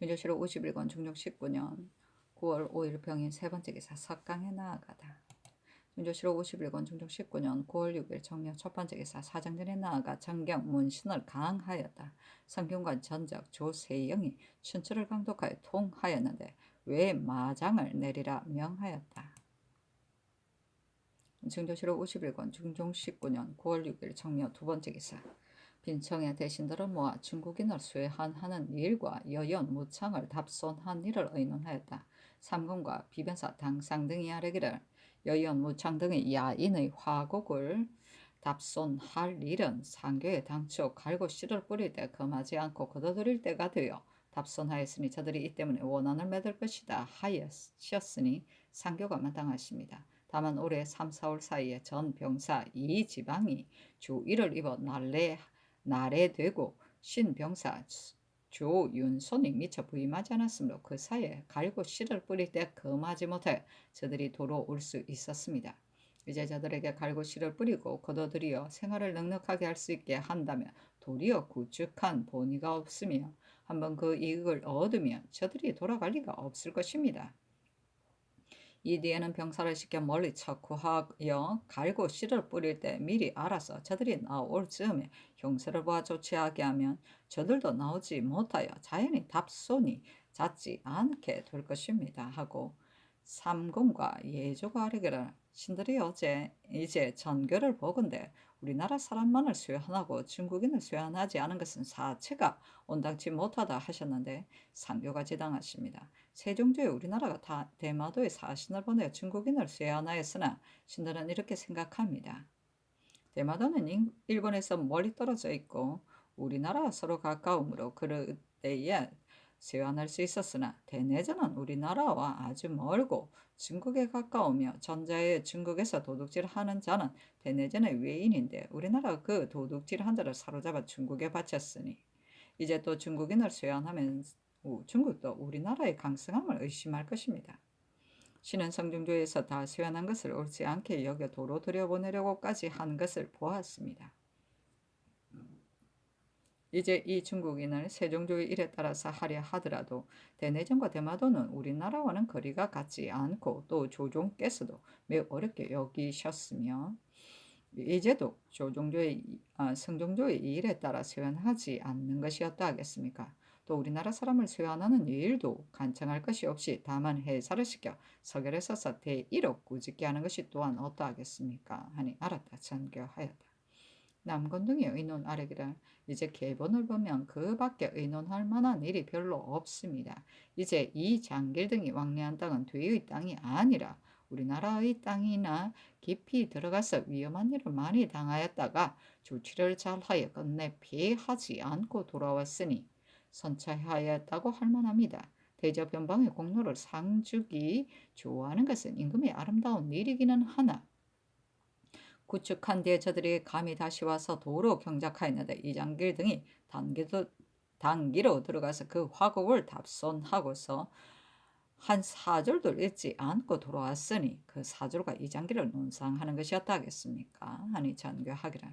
충정시로 51권 중종 19년 9월 5일 병인 세 번째 기사 석강에 나아가다. 중조실록 51권 중종 19년 9월 6일 정려 첫 번째 기사 사정전에 나아가 정경 문신을 강하였다. 성균관 전적 조세영이 춘추를 강독하여 통하였는데 왜 마장을 내리라 명하였다. 중조실록 51권 중종 19년 9월 6일 정려 두 번째 기사 빈청의 대신들을 모아 중국인을 수해하는 일과 여연 무창을 답손한 일을 의논하였다. 삼군과 비변사 당상 등이 아뢰기를 여연 무창 등의 야인의 화곡을 답손할 일은 상교에 당초 갈고 씨를 뿌릴 때 금하지 않고 거둬들일 때가 되어 답손하였으니 저들이 이 때문에 원한을 맺을 것이다 하였으니 상교가 마땅하십니다. 다만 올해 3, 4월 사이에 전 병사 이 지방이 주의를 입어 날래되고 신병사 조윤손이 미처 부임하지 않았으므로 그 사이에 갈고 씨를 뿌릴 때 금하지 못해 저들이 도로 올 수 있었습니다. 이제 저들에게 갈고 씨를 뿌리고 거둬들여 생활을 넉넉하게 할 수 있게 한다면 도리어 구축한 본의가 없으며 한번 그 이익을 얻으면 저들이 돌아갈 리가 없을 것입니다. 이 뒤에는 병사를 시켜 멀리 척후하여 갈고 씨를 뿌릴 때 미리 알아서 저들이 나올 즈음에 형세를 보아 조치하게 하면 저들도 나오지 못하여 자연히 답손이 잦지 않게 될 것입니다 하고 삼공과 예조가 아뢰기를 신들이 이제 전교를 보건대 우리나라 사람만을 수여하고 중국인을 수여하지 않은 것은 사체가 온당치 못하다 하셨는데 상교가 지당하십니다. 세종조에 우리나라가 대마도에 사신을 보내어 중국인을 수여하였으나 신들은 이렇게 생각합니다. 대마도는 일본에서 멀리 떨어져 있고 우리나라와 서로 가까우므로 그럴 때에 수여할 수 있었으나 대내전은 우리나라와 아주 멀고 중국에 가까우며 전자에 중국에서 도둑질하는 자는 대내전의 외인인데 우리나라가 그 도둑질한 자를 사로잡아 중국에 바쳤으니 이제 또 중국인을 수여하면 중국도 우리나라의 강성함을 의심할 것입니다. 신은 성중조에서 다 수연한 것을 옳지 않게 여겨 도로 들여보내려고까지 한 것을 보았습니다. 이제 이 중국인을 세종조의 일에 따라서 하려 하더라도 대내전과 대마도는 우리나라와는 거리가 같지 않고 또 조종께서도 매우 어렵게 여기셨으며 이제도 성종조의 일에 따라 수연하지 않는 것이었다 하겠습니까? 또 우리나라 사람을 수연하는 일도 간청할 것이 없이 다만 해사를 시켜 서결에 서서 대의로 꾸짖게 하는 것이 또한 어떠하겠습니까? 하니 알았다 전교하였다. 남건동의 의논 아래기를 이제 계본을 보면 그 밖에 의논할 만한 일이 별로 없습니다. 이제 이 장길 등이 왕래한 땅은 뒤의 땅이 아니라 우리나라의 땅이나 깊이 들어가서 위험한 일을 많이 당하였다가 조치를 잘하여 끝내 피하지 않고 돌아왔으니 선처하였다고 할 만합니다. 대저 변방의 공로를 상주기 좋아하는 것은 임금의 아름다운 일이기는 하나 구축한 뒤에 저들이 감히 다시 와서 도로 경작하였는데 이장길 등이 단기로 들어가서 그 화곡을 답손하고서 한 사절도 읽지 않고 돌아왔으니 그 사절과 이장길을 논상하는 것이었다 하겠습니까? 하니 전교하기를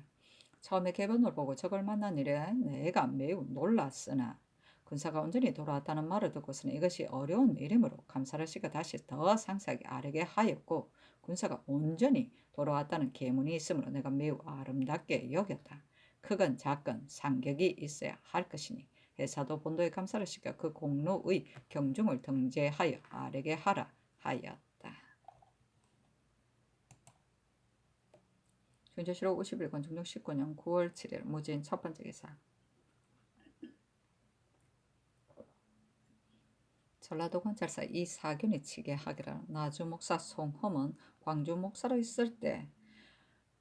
처음에 계본을 보고 저걸 만난 일에 내가 매우 놀랐으나 군사가 온전히 돌아왔다는 말을 듣고서는 이것이 어려운 일이므로 감사를 시켜 다시 더 상세하게 아뢰게 하였고 군사가 온전히 돌아왔다는 계문이 있으므로 내가 매우 아름답게 여겼다. 크건 작건 상격이 있어야 할 것이니 회사도 본도에 감사를 시켜 그 공로의 경중을 등재하여 아뢰게 하라 하였다. 중조실록 51권 중종 19년 9월 7일 무진 첫 번째 기사 전라도 관찰사 이사균이 치게 하기를 나주 목사 송험은 광주 목사로 있을 때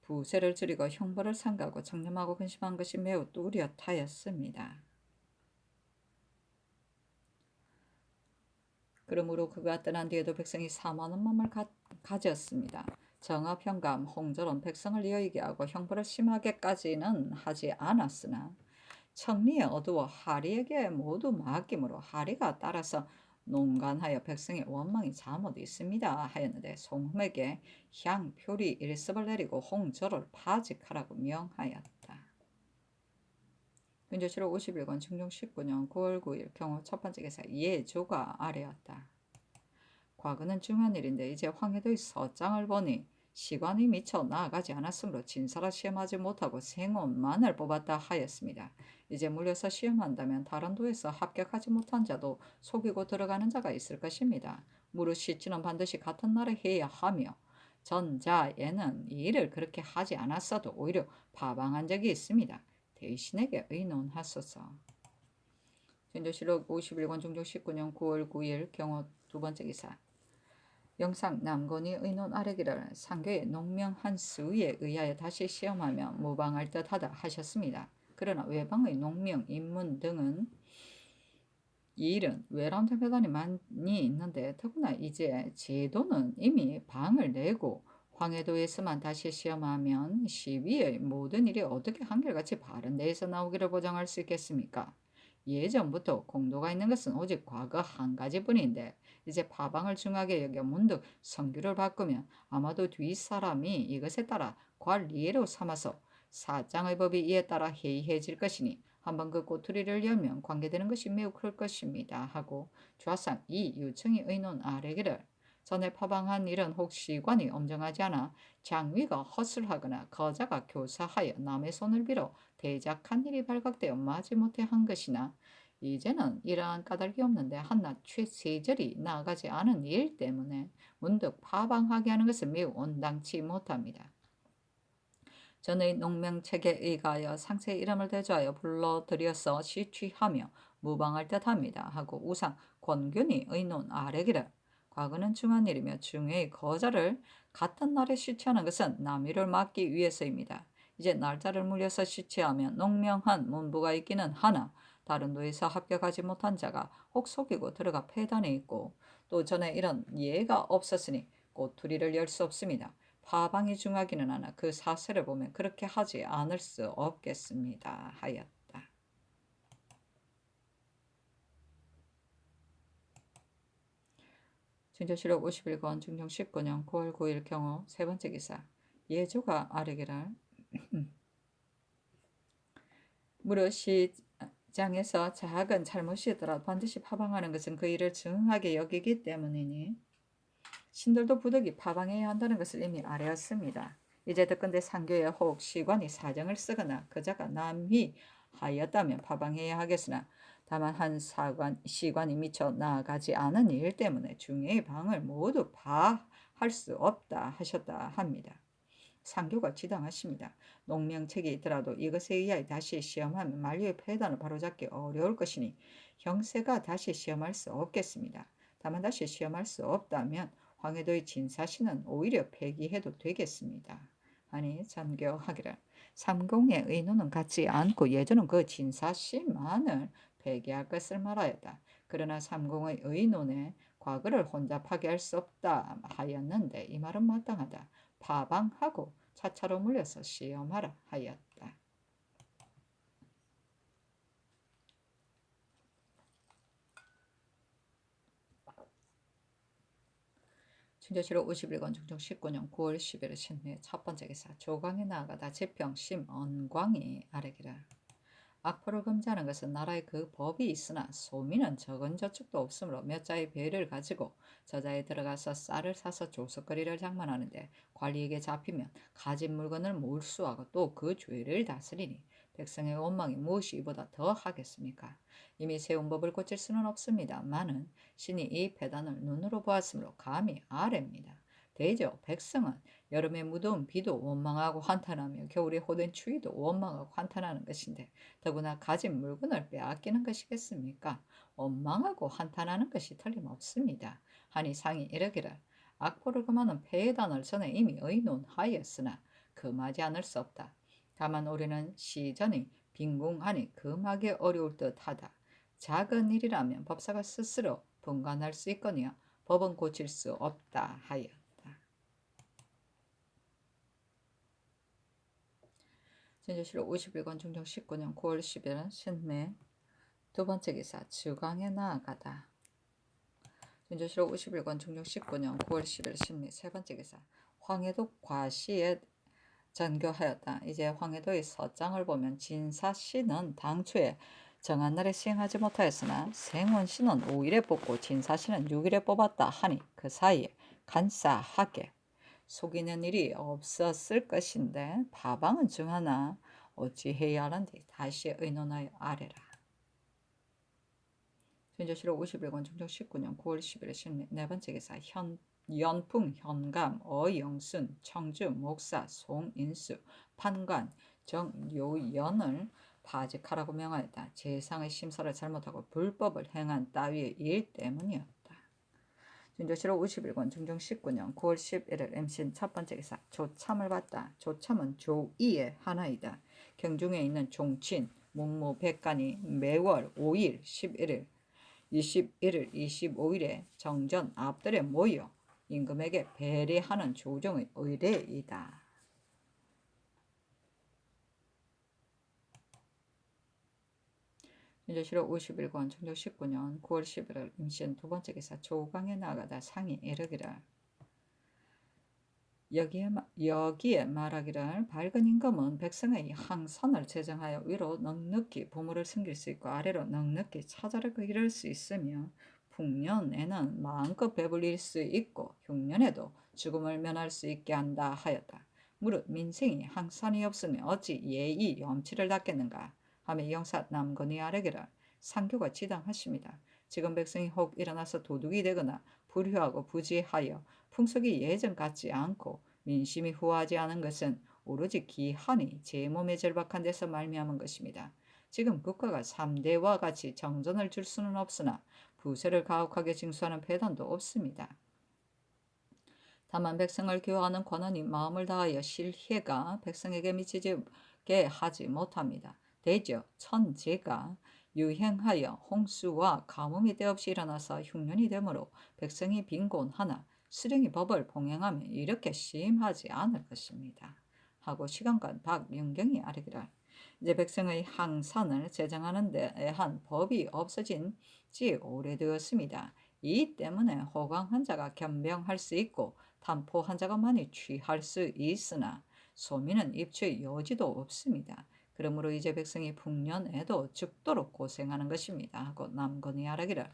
부세를 줄이고 형벌을 삼가고 청렴하고 근심한 것이 매우 뚜렷하였습니다. 그러므로 그가 떠난 뒤에도 백성이 사모하는 마음을 가졌습니다. 정업, 현감, 홍절은 백성을 여의게 하고 형벌을 심하게까지는 하지 않았으나 청리에 어두워 하리에게 모두 맡김으로 하리가 따라서 농간하여 백성의 원망이 잠옷 있습니다 하였는데 송흠에게 향, 표리, 일습을 내리고 홍절을 파직하라고 명하였다. 윤조실록 51권 중종 19년 9월 9일 경호 첫 번째 기사 예조가 아뢰었다. 과거는 중요한 일인데 이제 황해도의 서장을 보니 시관이 미처 나아가지 않았으므로 진사라 시험하지 못하고 생원만을 뽑았다 하였습니다. 이제 물려서 시험한다면 다른 도에서 합격하지 못한 자도 속이고 들어가는 자가 있을 것입니다. 무릇 시치는 반드시 같은 날에 해야 하며 전자에는 이 일을 그렇게 하지 않았어도 오히려 파방한 적이 있습니다. 대신에게 의논하소서. 전조실록 51권 중종 19년 9월 9일 경호 두 번째 기사. 영상 남건이 의논 아래기를 상교의 농명 한 수에 의하여 다시 시험하며 무방할 듯하다 하셨습니다. 그러나 외방의 농명, 인문 등은 이 일은 외람된 배단이 많이 있는데 더구나 이제 제도는 이미 방을 내고 황해도에서만 다시 시험하면 시위의 모든 일이 어떻게 한결같이 바른 데에서 나오기를 보장할 수 있겠습니까? 예전부터 공도가 있는 것은 오직 과거 한 가지뿐인데 이제 파방을 중하게 여겨 문득 성규를 바꾸면 아마도 뒷사람이 이것에 따라 관리로 삼아서 사장의 법이 이에 따라 해이해질 것이니 한번 그 꼬투리를 열면 관계되는 것이 매우 클 것입니다. 하고 좌상 이 유청이 의논 아래기를 전에 파방한 일은 혹 시관이 엄정하지 않아 장위가 허술하거나 거자가 교사하여 남의 손을 빌어 대작한 일이 발각되어 마지못해 한 것이나 이제는 이러한 까닭이 없는데 한낱 최세절이 나아가지 않은 일 때문에 문득 파방하게 하는 것은 매우 온당치 못합니다. 전의 농명책에 의하여 상세의 이름을 대조하여 불러들여서 시취하며 무방할 듯합니다. 하고 우상 권균이 의논 아래기를 과거는 중한 일이며 중의 거자를 같은 날에 시취하는 것은 남위를 막기 위해서입니다. 이제 날짜를 물려서 시취하면 농명한 문부가 있기는 하나 다른 도에서 합격하지 못한 자가 혹 속이고 들어가 폐단에 있고 또 전에 이런 예가 없었으니 꼬투리를 열 수 없습니다. 파방이 중하기는 하나 그 사세를 보면 그렇게 하지 않을 수 없겠습니다. 하였다. 진조실록 51권 중종 19년 9월 9일 경호 세 번째 기사. 예조가 아뢰기를 무릇 시장에서 작은 잘못이더라도 반드시 파방하는 것은 그 일을 증하게 여기기 때문이니 신들도 부득이 파방해야 한다는 것을 이미 아뢰었습니다. 이제 듣건대 상교에 혹 시관이 사정을 쓰거나 그자가 남휘하였다면 파방해야 하겠으나 다만 한 시관이 미처 나아가지 않은 일 때문에 중의 방을 모두 파할 수 없다 하셨다 합니다. 상교가 지당하십니다. 농명책이 있더라도 이것에 의하여 다시 시험하면 만료의 폐단을 바로잡기 어려울 것이니 형세가 다시 시험할 수 없겠습니다. 다만 다시 시험할 수 없다면 황해도의 진사시는 오히려 폐기해도 되겠습니다. 아니 전교하기를 삼공의 의논은 같지 않고 예전은 그 진사시만을 폐기할 것을 말하였다. 그러나 삼공의 의논에 과거를 혼자 파기할 수 없다 하였는데 이 말은 마땅하다. 파방하고 차차로 물려서 시험하라 하였다. 춘조실록 51권 중종 19년 9월 10일 신의 첫 번째 기사. 조광에 나아가다 제평 심언광이 아뢰기를 악포를 금지하는 것은 나라의 그 법이 있으나 소민은 적은 저축도 없으므로 몇 자의 배를 가지고 저자에 들어가서 쌀을 사서 조석거리를 장만하는데 관리에게 잡히면 가진 물건을 몰수하고 또 그 죄를 다스리니 백성의 원망이 무엇이 이보다 더 하겠습니까? 이미 세운 법을 고칠 수는 없습니다마는 신이 이 폐단을 눈으로 보았으므로 감히 아뢰입니다. 대저 백성은 여름에 무더운 비도 원망하고 한탄하며 겨울에 호된 추위도 원망하고 한탄하는 것인데 더구나 가진 물건을 빼앗기는 것이겠습니까? 원망하고 한탄하는 것이 틀림없습니다. 하니 상이 이르기를 악포를 금하는 폐단을 전에 이미 의논하였으나 금하지 않을 수 없다. 다만 우리는 시전이 빈궁하니 금하기 어려울 듯하다. 작은 일이라면 법사가 스스로 분간할 수 있거니와 법은 고칠 수 없다 하였다. 진조실록 51권 중종 19년 9월 10일 신매 두 번째 기사. 주광에 나아가다. 진조실록 51권 중종 19년 9월 10일 신매 세 번째 기사. 황해도 과시에 전교하였다. 이제 황해도의 서장을 보면 진사시는 당초에 정한 날에 시행하지 못하였으나 생원씨는 5일에 뽑고 진사씨는 6일에 뽑았다 하니 그 사이에 간사하게 속이는 일이 없었을 것인데 파방은 정하나 어찌해야 하는지 다시 의논하여 아래라. 준조실록 51권 중종 19년 9월 10일에 14번째 기사 연풍, 현감, 어영순, 청주, 목사, 송인수, 판관, 정요연을 파직하라고 명하였다. 재상의 심사를 잘못하고 불법을 행한 따위의 일 때문이었다. 준조실록 51권 중종 19년 9월 11일 MC는 첫 번째 기사 조참을 받다. 조참은 조이의 하나이다. 경중에 있는 종친, 문무, 백간이 매월 5일, 11일, 21일, 25일에 정전 앞들에 모여 임금에게 배례하는 조정의 의례이다. 준조실록 51권 중조 19년 9월 11일 임신 두 번째 기사 조강에 나가다 상이 이르기를 여기에 말하기를 밝은 임금은 백성의 항선을 제정하여 위로 넉넉히 보물을 숨길 수 있고 아래로 넉넉히 차자를 이룰 수 있으며 풍년에는 마음껏 배불릴 수 있고 흉년에도 죽음을 면할 수 있게 한다 하였다. 무릇 민생이 항선이 없으면 어찌 예의 염치를 닦겠는가 하며 영사 남건이 아뢰기를 상교가 지당하십니다. 지금 백성이 혹 일어나서 도둑이 되거나 불효하고 부지하여 풍속이 예전 같지 않고 민심이 후하지 않은 것은 오로지 기한이 제 몸에 절박한 데서 말미암은 것입니다. 지금 국가가 3대와 같이 정전을 줄 수는 없으나 부세를 가혹하게 징수하는 폐단도 없습니다. 다만 백성을 교화하는 권한이 마음을 다하여 실혜가 백성에게 미치게 하지 못합니다. 대저 천재가 유행하여 홍수와 가뭄이 때없이 일어나서 흉년이 되므로 백성이 빈곤하나 수령이 법을 봉행하면 이렇게 심하지 않을 것입니다. 하고 시간관 박윤경이 아뢰기를 이제 백성의 항산을 제정하는 데 한 법이 없어진 지 오래되었습니다. 이 때문에 호강한 자가 겸병할 수 있고 담포한 자가 많이 취할 수 있으나 소민은 입추의 여지도 없습니다. 그러므로 이제 백성이 풍년에도 죽도록 고생하는 것입니다. 하고 남건이 아뢰기를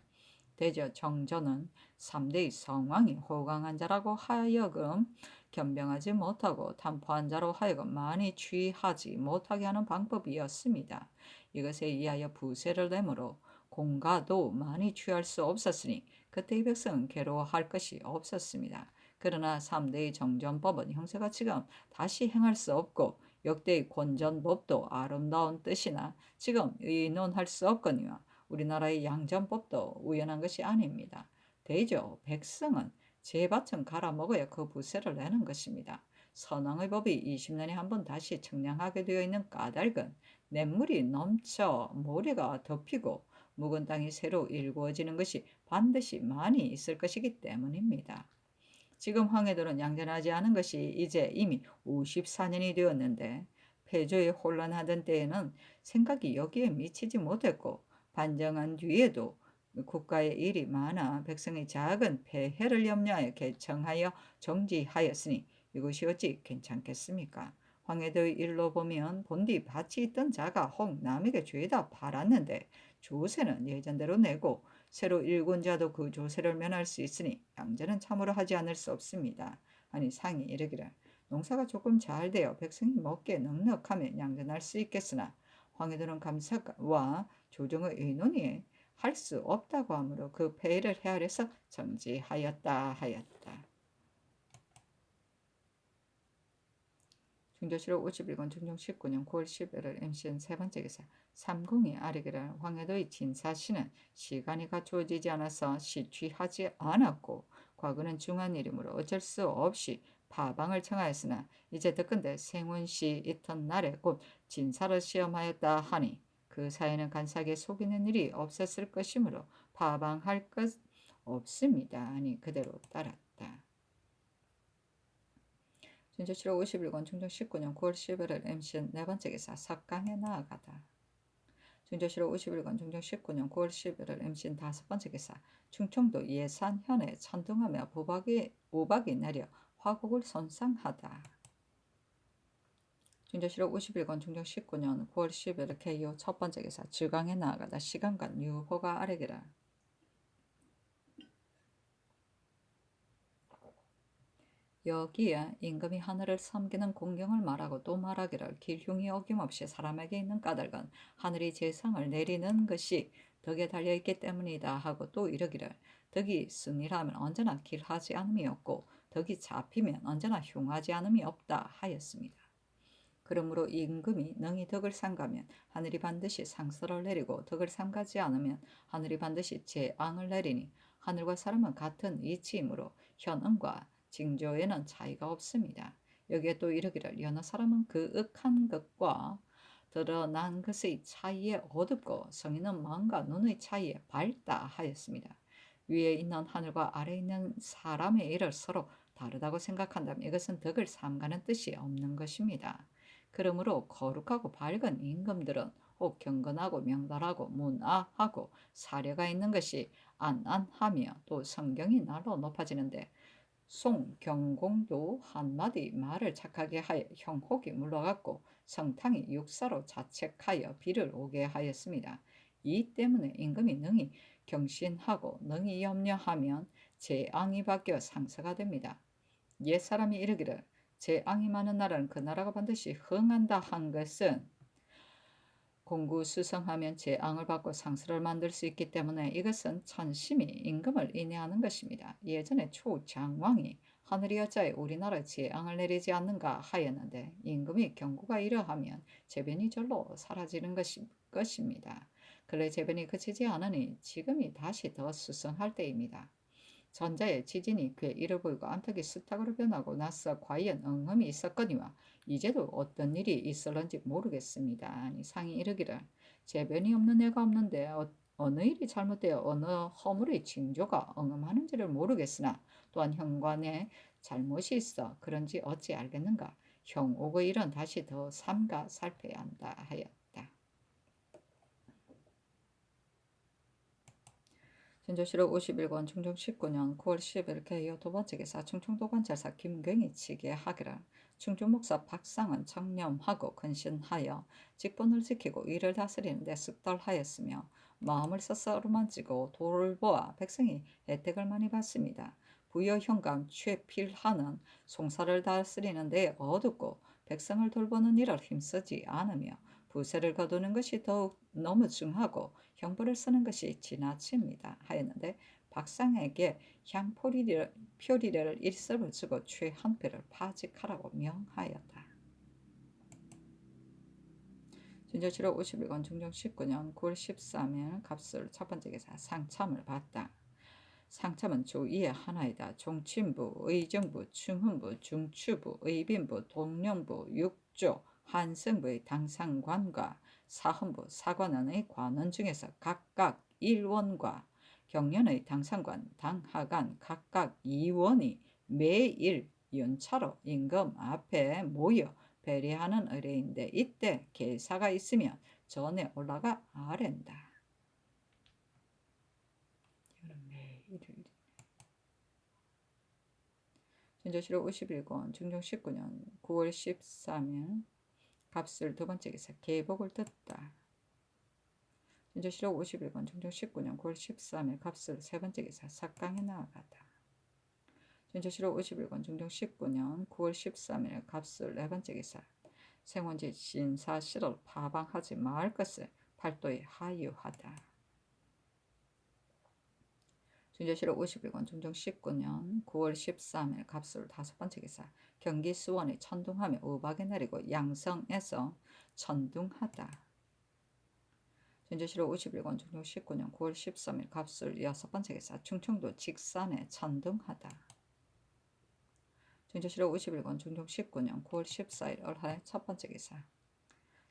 대저 정전은 3대의 성왕이 호강한 자라고 하여금 겸병하지 못하고 담포한 자로 하여금 많이 취하지 못하게 하는 방법이었습니다. 이것에 의하여 부세를 내므로 공가도 많이 취할 수 없었으니 그때의 백성은 괴로워할 것이 없었습니다. 그러나 3대의 정전법은 형세가 지금 다시 행할 수 없고 역대의 권전법도 아름다운 뜻이나 지금 의논할 수 없거니와 우리나라의 양전법도 우연한 것이 아닙니다. 대저 백성은 제밭은 갈아먹어야 그 부세를 내는 것입니다. 선왕의 법이 20년에 한 번 다시 청량하게 되어 있는 까닭은 냇물이 넘쳐 모래가 덮이고 묵은 땅이 새로 일구어지는 것이 반드시 많이 있을 것이기 때문입니다. 지금 황해도는 양전하지 않은 것이 이제 이미 54년이 되었는데 폐조에 혼란하던 때에는 생각이 여기에 미치지 못했고 반정한 뒤에도 국가의 일이 많아 백성의 작은 폐해를 염려하여 개청하여 정지하였으니 이것이 어찌 괜찮겠습니까? 황해도의 일로 보면 본디 밭이 있던 자가 혹 남에게 죄다 팔았는데 조세는 예전대로 내고 새로 일군 자도 그 조세를 면할 수 있으니 양전은 참으로 하지 않을 수 없습니다. 아니 상이 이르기를 농사가 조금 잘 되어 백성이 먹기에 넉넉하면 양전할 수 있겠으나 황해도는 감사와 조정의 의논이 할 수 없다고 하므로 그 폐의를 헤아려서 정지하였다 하였다. 중조실록 51권 중종 19년 9월 11일 MCN 세 번째 기사 삼궁이 아뢰기를 황해도의 진사시는 시간이 갖추어지지 않아서 시취하지 않았고 과거는 중한 일이므로 어쩔 수 없이 파방을 청하였으나 이제 듣건대 생운시 이튿날에 곧 진사를 시험하였다 하니 그 사이에는 간사하게 속이는 일이 없었을 것이므로 파방할 것 없습니다. 아니 그대로 따랐다. 준조실록 51권 중종 19년 9월 11일 MCN 네 번째 기사 석강에 나아가다. 준조실록 51권 중종 19년 9월 11일 MCN 다섯 번째 기사 충청도 예산현에 천둥하며 우박이 내려 화곡을 손상하다. 중조실록 51권 중종 19년 9월 10일 개요 첫 번째 기사 질강에 나아가다 시간간 유호가 아래기라. 여기에 임금이 하늘을 섬기는 공경을 말하고 또 말하기를 길흉이 어김없이 사람에게 있는 까닭은 하늘이 재상을 내리는 것이 덕에 달려있기 때문이다 하고 또 이르기를 덕이 승리하면 언제나 길하지 않음이 없고 덕이 잡히면 언제나 흉하지 않음이 없다 하였습니다. 그러므로 임금이 능히 덕을 삼가면 하늘이 반드시 상서를 내리고 덕을 삼가지 않으면 하늘이 반드시 재앙을 내리니 하늘과 사람은 같은 이치이므로 현응과 징조에는 차이가 없습니다. 여기에 또 이르기를 여느 사람은 그 억한 것과 드러난 것의 차이에 어둡고 성인은 마음과 눈의 차이에 밝다 하였습니다. 위에 있는 하늘과 아래에 있는 사람의 일을 서로 다르다고 생각한다면 이것은 덕을 삼가는 뜻이 없는 것입니다. 그러므로 거룩하고 밝은 임금들은 혹 경건하고 명달하고 문화하고 사려가 있는 것이 안안하며 또 성경이 날로 높아지는데 송경공도 한마디 말을 착하게 하여 형혹이 물러갔고 성탕이 육사로 자책하여 비를 오게 하였습니다. 이 때문에 임금이 능히 경신하고 능히 염려하면 재앙이 바뀌어 상서가 됩니다. 옛사람이 이르기를 재앙이 많은 나라는 그 나라가 반드시 흥한다 한 것은 공구수성하면 재앙을 받고 상수를 만들 수 있기 때문에 이것은 천심이 임금을 인해하는 것입니다. 예전에 초장왕이 하늘이 어찌 우리나라에 재앙을 내리지 않는가 하였는데 임금이 경고가 이러하면 재변이 절로 사라지는 것입니다. 근래 재변이 그치지 않으니 지금이 다시 더 수성할 때입니다. 전자의 지진이 그의 이를 보이고 암탉이 스탁으로 변하고 나서 과연 응음이 있었거니와 이제도 어떤 일이 있을런지 모르겠습니다. 아니 상이 이르기를 재변이 없는 애가 없는데 어느 일이 잘못되어 어느 허물의 징조가 응음하는지를 모르겠으나 또한 현관에 잘못이 있어 그런지 어찌 알겠는가. 형옥의 일은 다시 더 삼가 살펴야 한다 하였다. 진조실록 51권 중종 19년 9월 10일 개요 두 번째 기사 충청도관찰사 김경이 치게 하기라. 충주목사 박상은 청렴하고 근신하여 직분을 지키고 일을 다스리는 데 습달하였으며 마음을 써서 어루만지고 돌보아 백성이 혜택을 많이 받습니다. 부여 현감 최필하는 송사를 다스리는 데 어둡고 백성을 돌보는 일을 힘쓰지 않으며 부세를 거두는 것이 더욱 너무 중하고 형벌을 쓰는 것이 지나칩니다 하였는데 박상에게 향표리를 일섭을 주고 최한표를 파직하라고 명하였다. 진조실록 51권 중종 19년 9월 13일 갑술 첫 번째 기사 상참을 받다. 상참은 주 2의 하나이다. 종친부, 의정부, 충훈부, 중추부, 의빈부, 동령부, 육조, 한성부의 당상관과 사헌부, 사관원의 관원 중에서 각각 1원과 경련의 당상관, 당하관 각각 2원이 매일 연차로 임금 앞에 모여 배례하는 의례인데 이때 계사가 있으면 전에 올라가 아랜다. 진조실록 51권 중종 19년 9월 13일 갑술 두 번째 기사 계복을 듣다. 진조실록 51권 중종 19년 9월 13일 갑술 세 번째 기사 삭강에 나아가다. 진조실록 51권 중종 19년 9월 13일 갑술 네 번째 기사 생원지 신사실을 파방하지 말 것을 팔도에 하유하다. 진조실록 51권 중종 19년 9월 13일 갑술 다섯 번째 기사 경기 수원에 천둥하며 우박이 내리고 양성에서 천둥하다. 진조실록 51권 중종 19년 9월 13일 갑술 여섯 번째 기사 충청도 직산에 천둥하다. 진조실록 51권 중종 19년 9월 14일 을하의 첫 번째 기사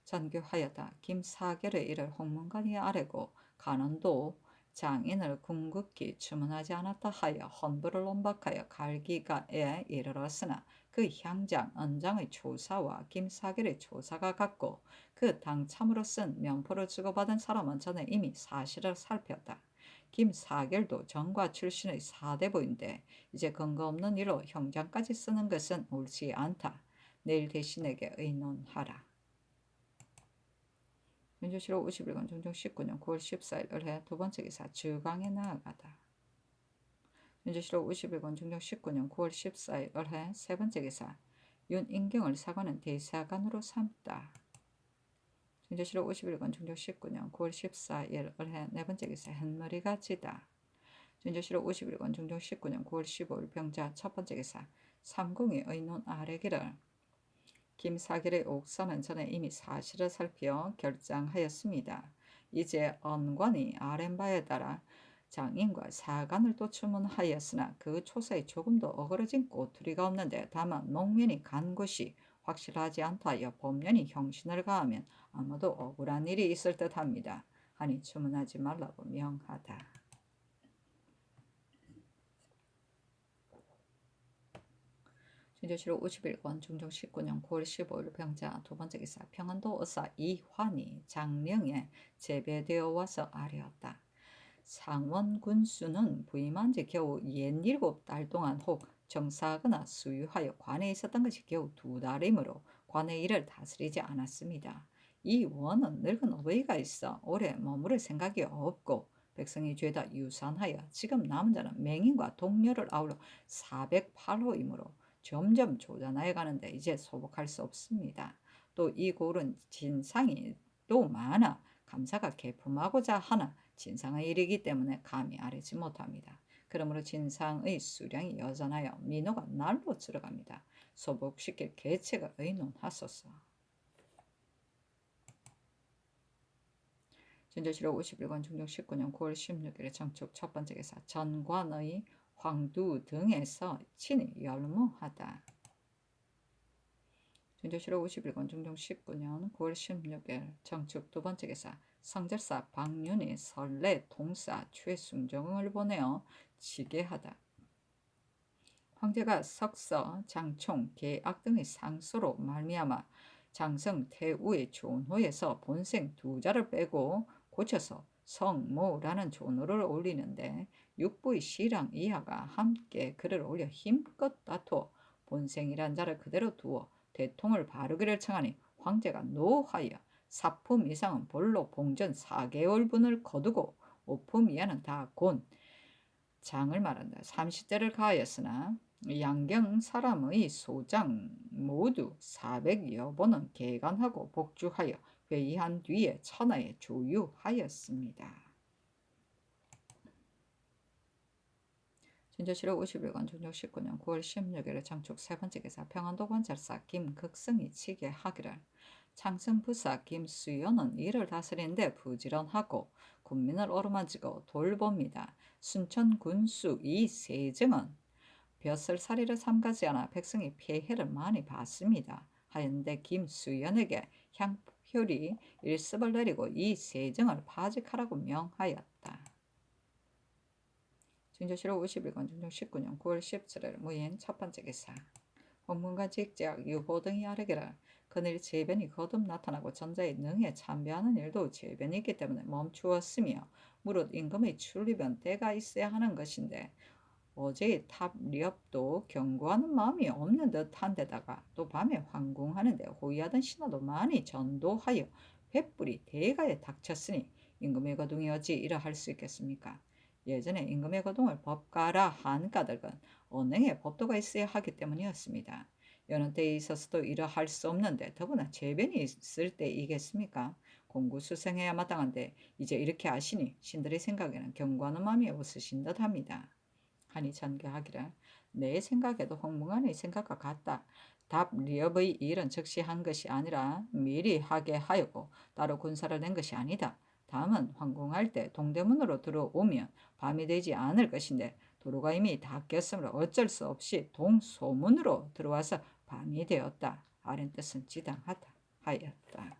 전교하여다. 김사결의 일을 홍문관이 아래고 간원도 장인을 궁극히 주문하지 않았다 하여 헌부를 논박하여 갈기가에 이르렀으나 그 향장 은장의 조사와 김사결의 조사가 같고 그 당참으로 쓴 면포를 주고받은 사람은 전에 이미 사실을 살폈다. 김사결도 정과 출신의 사대부인데 이제 근거 없는 일로 형장까지 쓰는 것은 옳지 않다. 내일 대신에게 의논하라. 윤조실록 51권 중종 19년 9월 14일 을해 두 번째 기사 주강에 나아가다. 윤조실록 51권 중종 19년 9월 14일 을해 세 번째 기사 윤인경을 사관은 대사관으로 삼다. 윤조실록 51권 중종 19년 9월 14일 을해 네 번째 기사 햇머리가 지다. 윤조실록 51권 중종 19년 9월 15일 병자 첫 번째 기사 삼공의 의논 아래기를 김사길의 옥사는 전에 이미 사실을 살펴 결정하였습니다. 이제 언관이 아랜 바에 따라 장인과 사관을 또 추문하였으나 그 초사에 조금도 어그러진 꼬투리가 없는데 다만 목면이 간 것이 확실하지 않다 하여 법년이 형신을 가하면 아마도 억울한 일이 있을 듯합니다. 하니 추문하지 말라고 명하다. 준조실록 51권 중종 19년 9월 15일 병자 두 번째 기사 평안도 의사 이환이 장령에 재배되어 와서 아뢰었다. 상원 군수는 부임한 지 겨우 67달 동안 혹 정사하거나 수유하여 관에 있었던 것이 겨우 2달이므로 관의 일을 다스리지 않았습니다. 이 원은 늙은 어버이가 있어 오래 머무를 생각이 없고 백성이 죄다 유산하여 지금 남은 자는 맹인과 동료를 아울러 408호이므로 점점 조전하여 가는데 이제 소복할 수 없습니다. 또 이 고을은 진상이 또 많아 감사가 개품하고자 하나 진상의 일이기 때문에 감히 아뢰지 못합니다. 그러므로 진상의 수량이 여전하여 민호가 날로 들어갑니다. 소복시킬 계책을 의논하소서. 준조실록 51권 중종 19년 9월 16일 정축 첫 번째 기사 전관의 황두 등에서 친히 열무하다. 준조실록 51권 중종 19년 9월 16일 정축 두 번째 기사 성절사 박윤이 설레 동사 최순정을 보내어 지게하다. 황제가 석서, 장총, 계악 등의 상소로 말미암아 장성 태우의 존호에서 본생 두 자를 빼고 고쳐서 성모라는 존호를 올리는데 육부의 시랑 이하가 함께 그를 올려 힘껏 다투어 본생이란 자를 그대로 두어 대통을 바르기를 청하니 황제가 노하여 사품 이상은 볼로 봉전 4개월분을 거두고 5품 이하는 다 곤 장을 말한다. 30대를 가하였으나 양경 사람의 소장 모두 400여 번은 개간하고 복주하여 회의한 뒤에 천하에 조유하였습니다. 준조실록 51권 중종 19년 9월 16일 정축 세 번째 기사 평안도 관찰사 김극성이 치게하기를 창성부사 김수연은 이를 다스리는데 부지런하고 군민을 어루만지고 돌봅니다. 순천 군수 이세정은 벼슬살이를 삼가지 않아 백성이 폐해를 많이 받습니다. 하였는데 김수연에게 향표리 일습을 내리고 이세정을 파직하라고 명하였다. 준조실록 51권 중종 19년 9월 17일 무인 첫 번째 기사 홍문관 직작 유보 등이 아뢰기를 그늘 재변이 거듭 나타나고 전자의 능에 참배하는 일도 재변이 있기 때문에 멈추었으며 무릇 임금의 출입은 때가 있어야 하는 것인데 어제의 탑리업도 경고하는 마음이 없는 듯한 데다가 또 밤에 황궁하는데 호위하던 신하도 많이 전도하여 횃불이 대가에 닥쳤으니 임금의 거둥이 어찌 이러할 수 있겠습니까? 예전에 임금의 거동을 법가라 한 까닭은 언행에 법도가 있어야 하기 때문이었습니다. 여느 때에 있어서도 이러할 수 없는데 더구나 재변이 있을 때이겠습니까? 공구수생해야 마땅한데 이제 이렇게 하시니 신들의 생각에는 경고하는 마음이 없으신 듯합니다. 하니 전개하기를 내 생각에도 홍문관의 생각과 같다. 답 리업의 일은 즉시 한 것이 아니라 미리 하게 하였고 따로 군사를 낸 것이 아니다. 다음은 황궁할 때 동대문으로 들어오면 밤이 되지 않을 것인데 도로가 이미 닫혔으므로 어쩔 수 없이 동소문으로 들어와서 밤이 되었다. 아랫 뜻은 지당하다 하였다.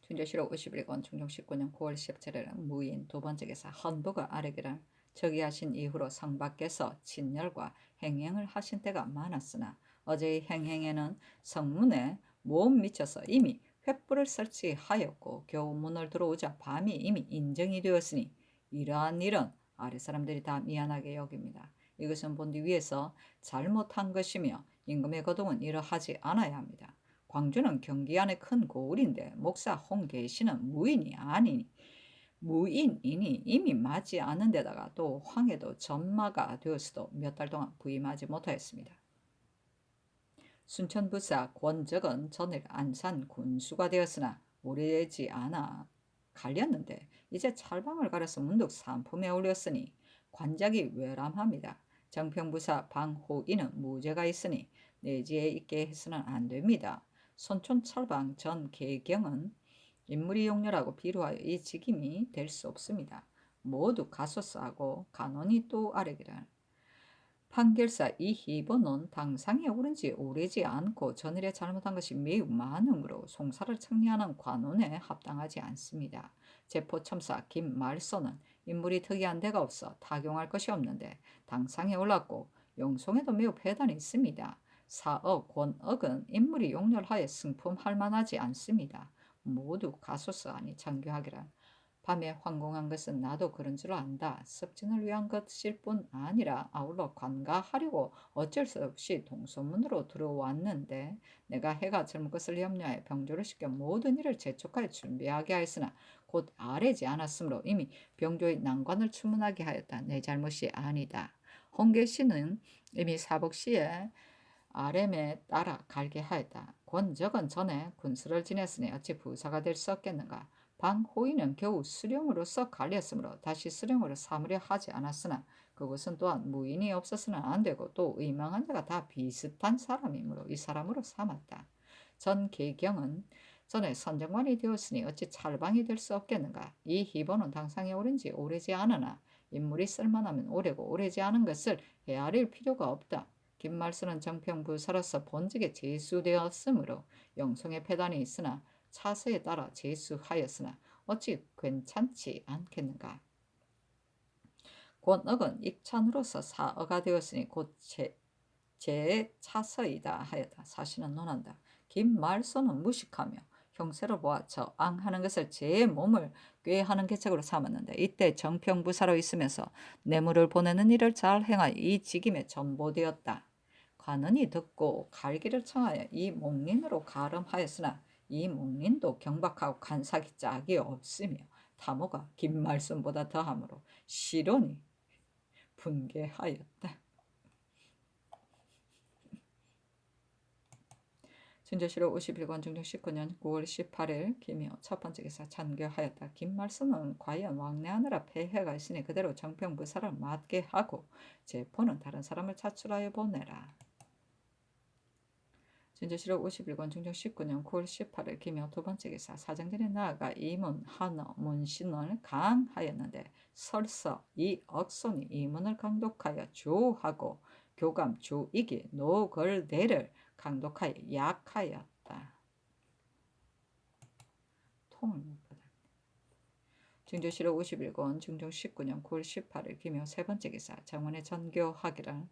준조실록 51권 중종 19년 9월 17일 무인 두 번째 기사 헌부가 아뢰기를 즉위하신 이후로 성 밖에서 친열과 행행을 하신 때가 많았으나 어제의 행행에는 성문에 못 미쳐서 이미 횃불을 설치하였고 겨우 문을 들어오자 밤이 이미 인정이 되었으니 이러한 일은 아래 사람들이 다 미안하게 여깁니다. 이것은 본디 위에서 잘못한 것이며 임금의 거동은 이러하지 않아야 합니다. 광주는 경기 안의 큰 고을인데 목사 홍계시는 무인이니 이미 맞지 않은 데다가 또 황해도 전마가 되었어도 몇 달 동안 부임하지 못하였습니다. 순천부사 권적은 전일 안산 군수가 되었으나 오래지 않아 갈렸는데 이제 찰방을 가려서 문득 산품에 올렸으니 관작이 외람합니다. 정평부사 방호인은 무죄가 있으니 내지에 있게 해서는 안 됩니다. 손촌 찰방 전 계경은 인물이 용렬하고 비루하여 이 직임이 될 수 없습니다. 모두 가소사하고 간원이 또 아래기라. 판결사 이희번은 당상에 오른 지 오래지 않고 전일에 잘못한 것이 매우 많으므로 송사를 청리하는 관원에 합당하지 않습니다. 제포첨사 김말소는 인물이 특이한 데가 없어 타경할 것이 없는데 당상에 올랐고 영송에도 매우 패단이 있습니다. 사억, 권억은 인물이 용렬하여 승품할 만하지 않습니다. 모두 가소서하니 장교하기라. 밤에 황공한 것은 나도 그런 줄 안다. 습진을 위한 것일 뿐 아니라 아울러 관가하려고 어쩔 수 없이 동소문으로 들어왔는데 내가 해가 젊은 것을 염려하여 병조를 시켜 모든 일을 재촉하여 준비하게 하였으나 곧 아래지 않았으므로 이미 병조의 난관을 추문하게 하였다. 내 잘못이 아니다. 홍계시는 이미 사복시에 아렘에 따라 갈게 하였다. 권적은 전에 군수를 지냈으니 어찌 부사가 될 수 없겠는가. 방호인은 겨우 수령으로서 갈렸으므로 다시 수령으로 삼으려 하지 않았으나 그것은 또한 무인이 없어서는 안 되고 또 의망한 자가 다 비슷한 사람이므로 이 사람으로 삼았다. 전 계경은 전에 선정관이 되었으니 어찌 찰방이 될 수 없겠는가. 이 희보는 당상에 오른 지 오래지 않으나 인물이 쓸만하면 오래고 오래지 않은 것을 헤아릴 필요가 없다. 김말수는 정평부사로서 본직에 제수되었으므로 영송의 패단이 있으나 차세에 따라 제수하였으나 어찌 괜찮지 않겠는가. 권억은 익찬으로서 사어가 되었으니 곧 제차서이다 하였다. 사실은 논한다. 김말소는 무식하며 형세를 보아 저 앙하는 것을 제 몸을 꾀하는 계책으로 삼았는데 이때 정평부사로 있으면서 뇌물을 보내는 일을 잘 행하여 이 직임에 전보되었다. 관원이 듣고 갈기를 청하여 이 목린으로 가름하였으나 이 목린도 경박하고 간삭이 짝이 없으며 탐호가 김말순보다 더하므로 실온이 분개하였다. 진저실록 51권 중종 19년 9월 18일 김효 첫 번째 기사 찬교하였다. 김말순은 과연 왕래하느라 폐해가 있으니 그대로 정평부사를 맡게 하고 제포는 다른 사람을 차출하여 보내라. 진저실록 51권 중종 19년 9월 18일 김효 두 번째 기사 사정전에 나아가 이문, 한어, 문신을 강하였는데 설서, 이억손이 이문을 강독하여 주하고 교감, 주이기, 노걸대를 강독하여 약하였다. 통을 못 받았네. 증조실록 51권 중종 19년 9월 18일 김효 세 번째 기사 정원의 전교하기를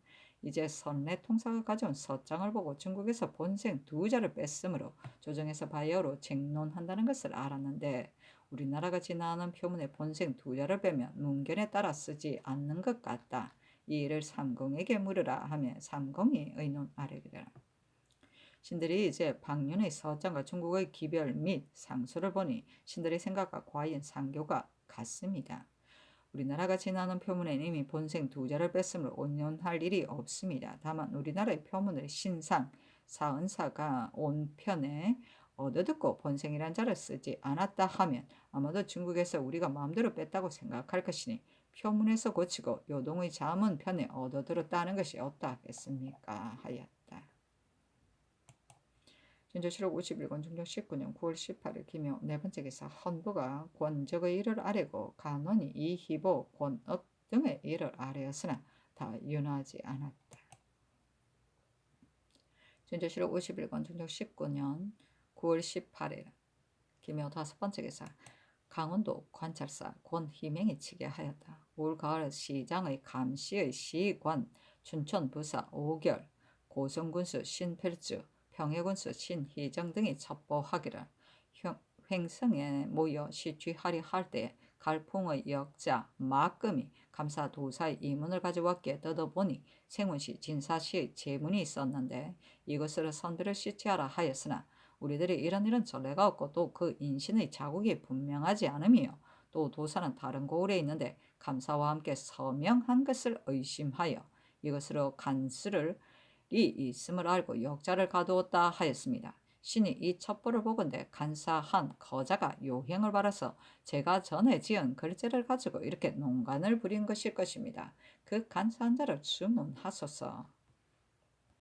이제 선내 통사가 가져온 서장을 보고 중국에서 본생 두 자를 뺐으므로 조정에서 바야흐로 쟁론한다는 것을 알았는데 우리나라가 지나는 표문에 본생 두 자를 빼면 문견에 따라 쓰지 않는 것 같다. 이 일을 삼공에게 물으라 하며 삼공이 의논하려기라. 신들이 이제 박윤의 서장과 중국의 기별 및 상소를 보니 신들의 생각과 과연 상교가 같습니다. 우리나라가 지나는 표문에는 이미 본생 두 자를 뺐으므로 온연할 일이 없습니다. 다만 우리나라의 표문을 신상, 사은사가 온 편에 얻어듣고 본생이란 자를 쓰지 않았다 하면 아마도 중국에서 우리가 마음대로 뺐다고 생각할 것이니 표문에서 고치고 요동의 자문 편에 얻어들었다는 것이 어떠 하겠습니까? 하였다. 진저실록 51권 중종 19년 9월 18일 김효 네 번째 기사 헌부가 권적의 일을 아래고 간원이 이희보, 권억 등의 일을 아래였으나 다 윤하지 않았다. 진저실록 51권 중종 19년 9월 18일 김효 다섯 번째 기사 강원도 관찰사 권희맹이 치게 하였다. 올 가을 시장의 감시의 시관 춘천부사 5결 고성군수 신펠주 평해군수 신희정 등이 첩보하기를 횡성에 모여 시취하려 할 때 갈풍의 역자 막금이 감사 도사의 이문을 가져왔기에 뜯어보니 생훈씨, 진사씨의 제문이 있었는데 이것으로 선비를 시취하라 하였으나 우리들이 이런 전례가 없고 또 그 인신의 자국이 분명하지 않으며 또 도사는 다른 고을에 있는데 감사와 함께 서명한 것을 의심하여 이것으로 간수를 이 있음을 알고 역자를 가두었다 하였습니다. 신이 이 첩보를 보건대 간사한 거자가 요행을 받아서 제가 전에 지은 글자를 가지고 이렇게 농간을 부린 것일 것입니다. 그 간사한 자를 주문하소서.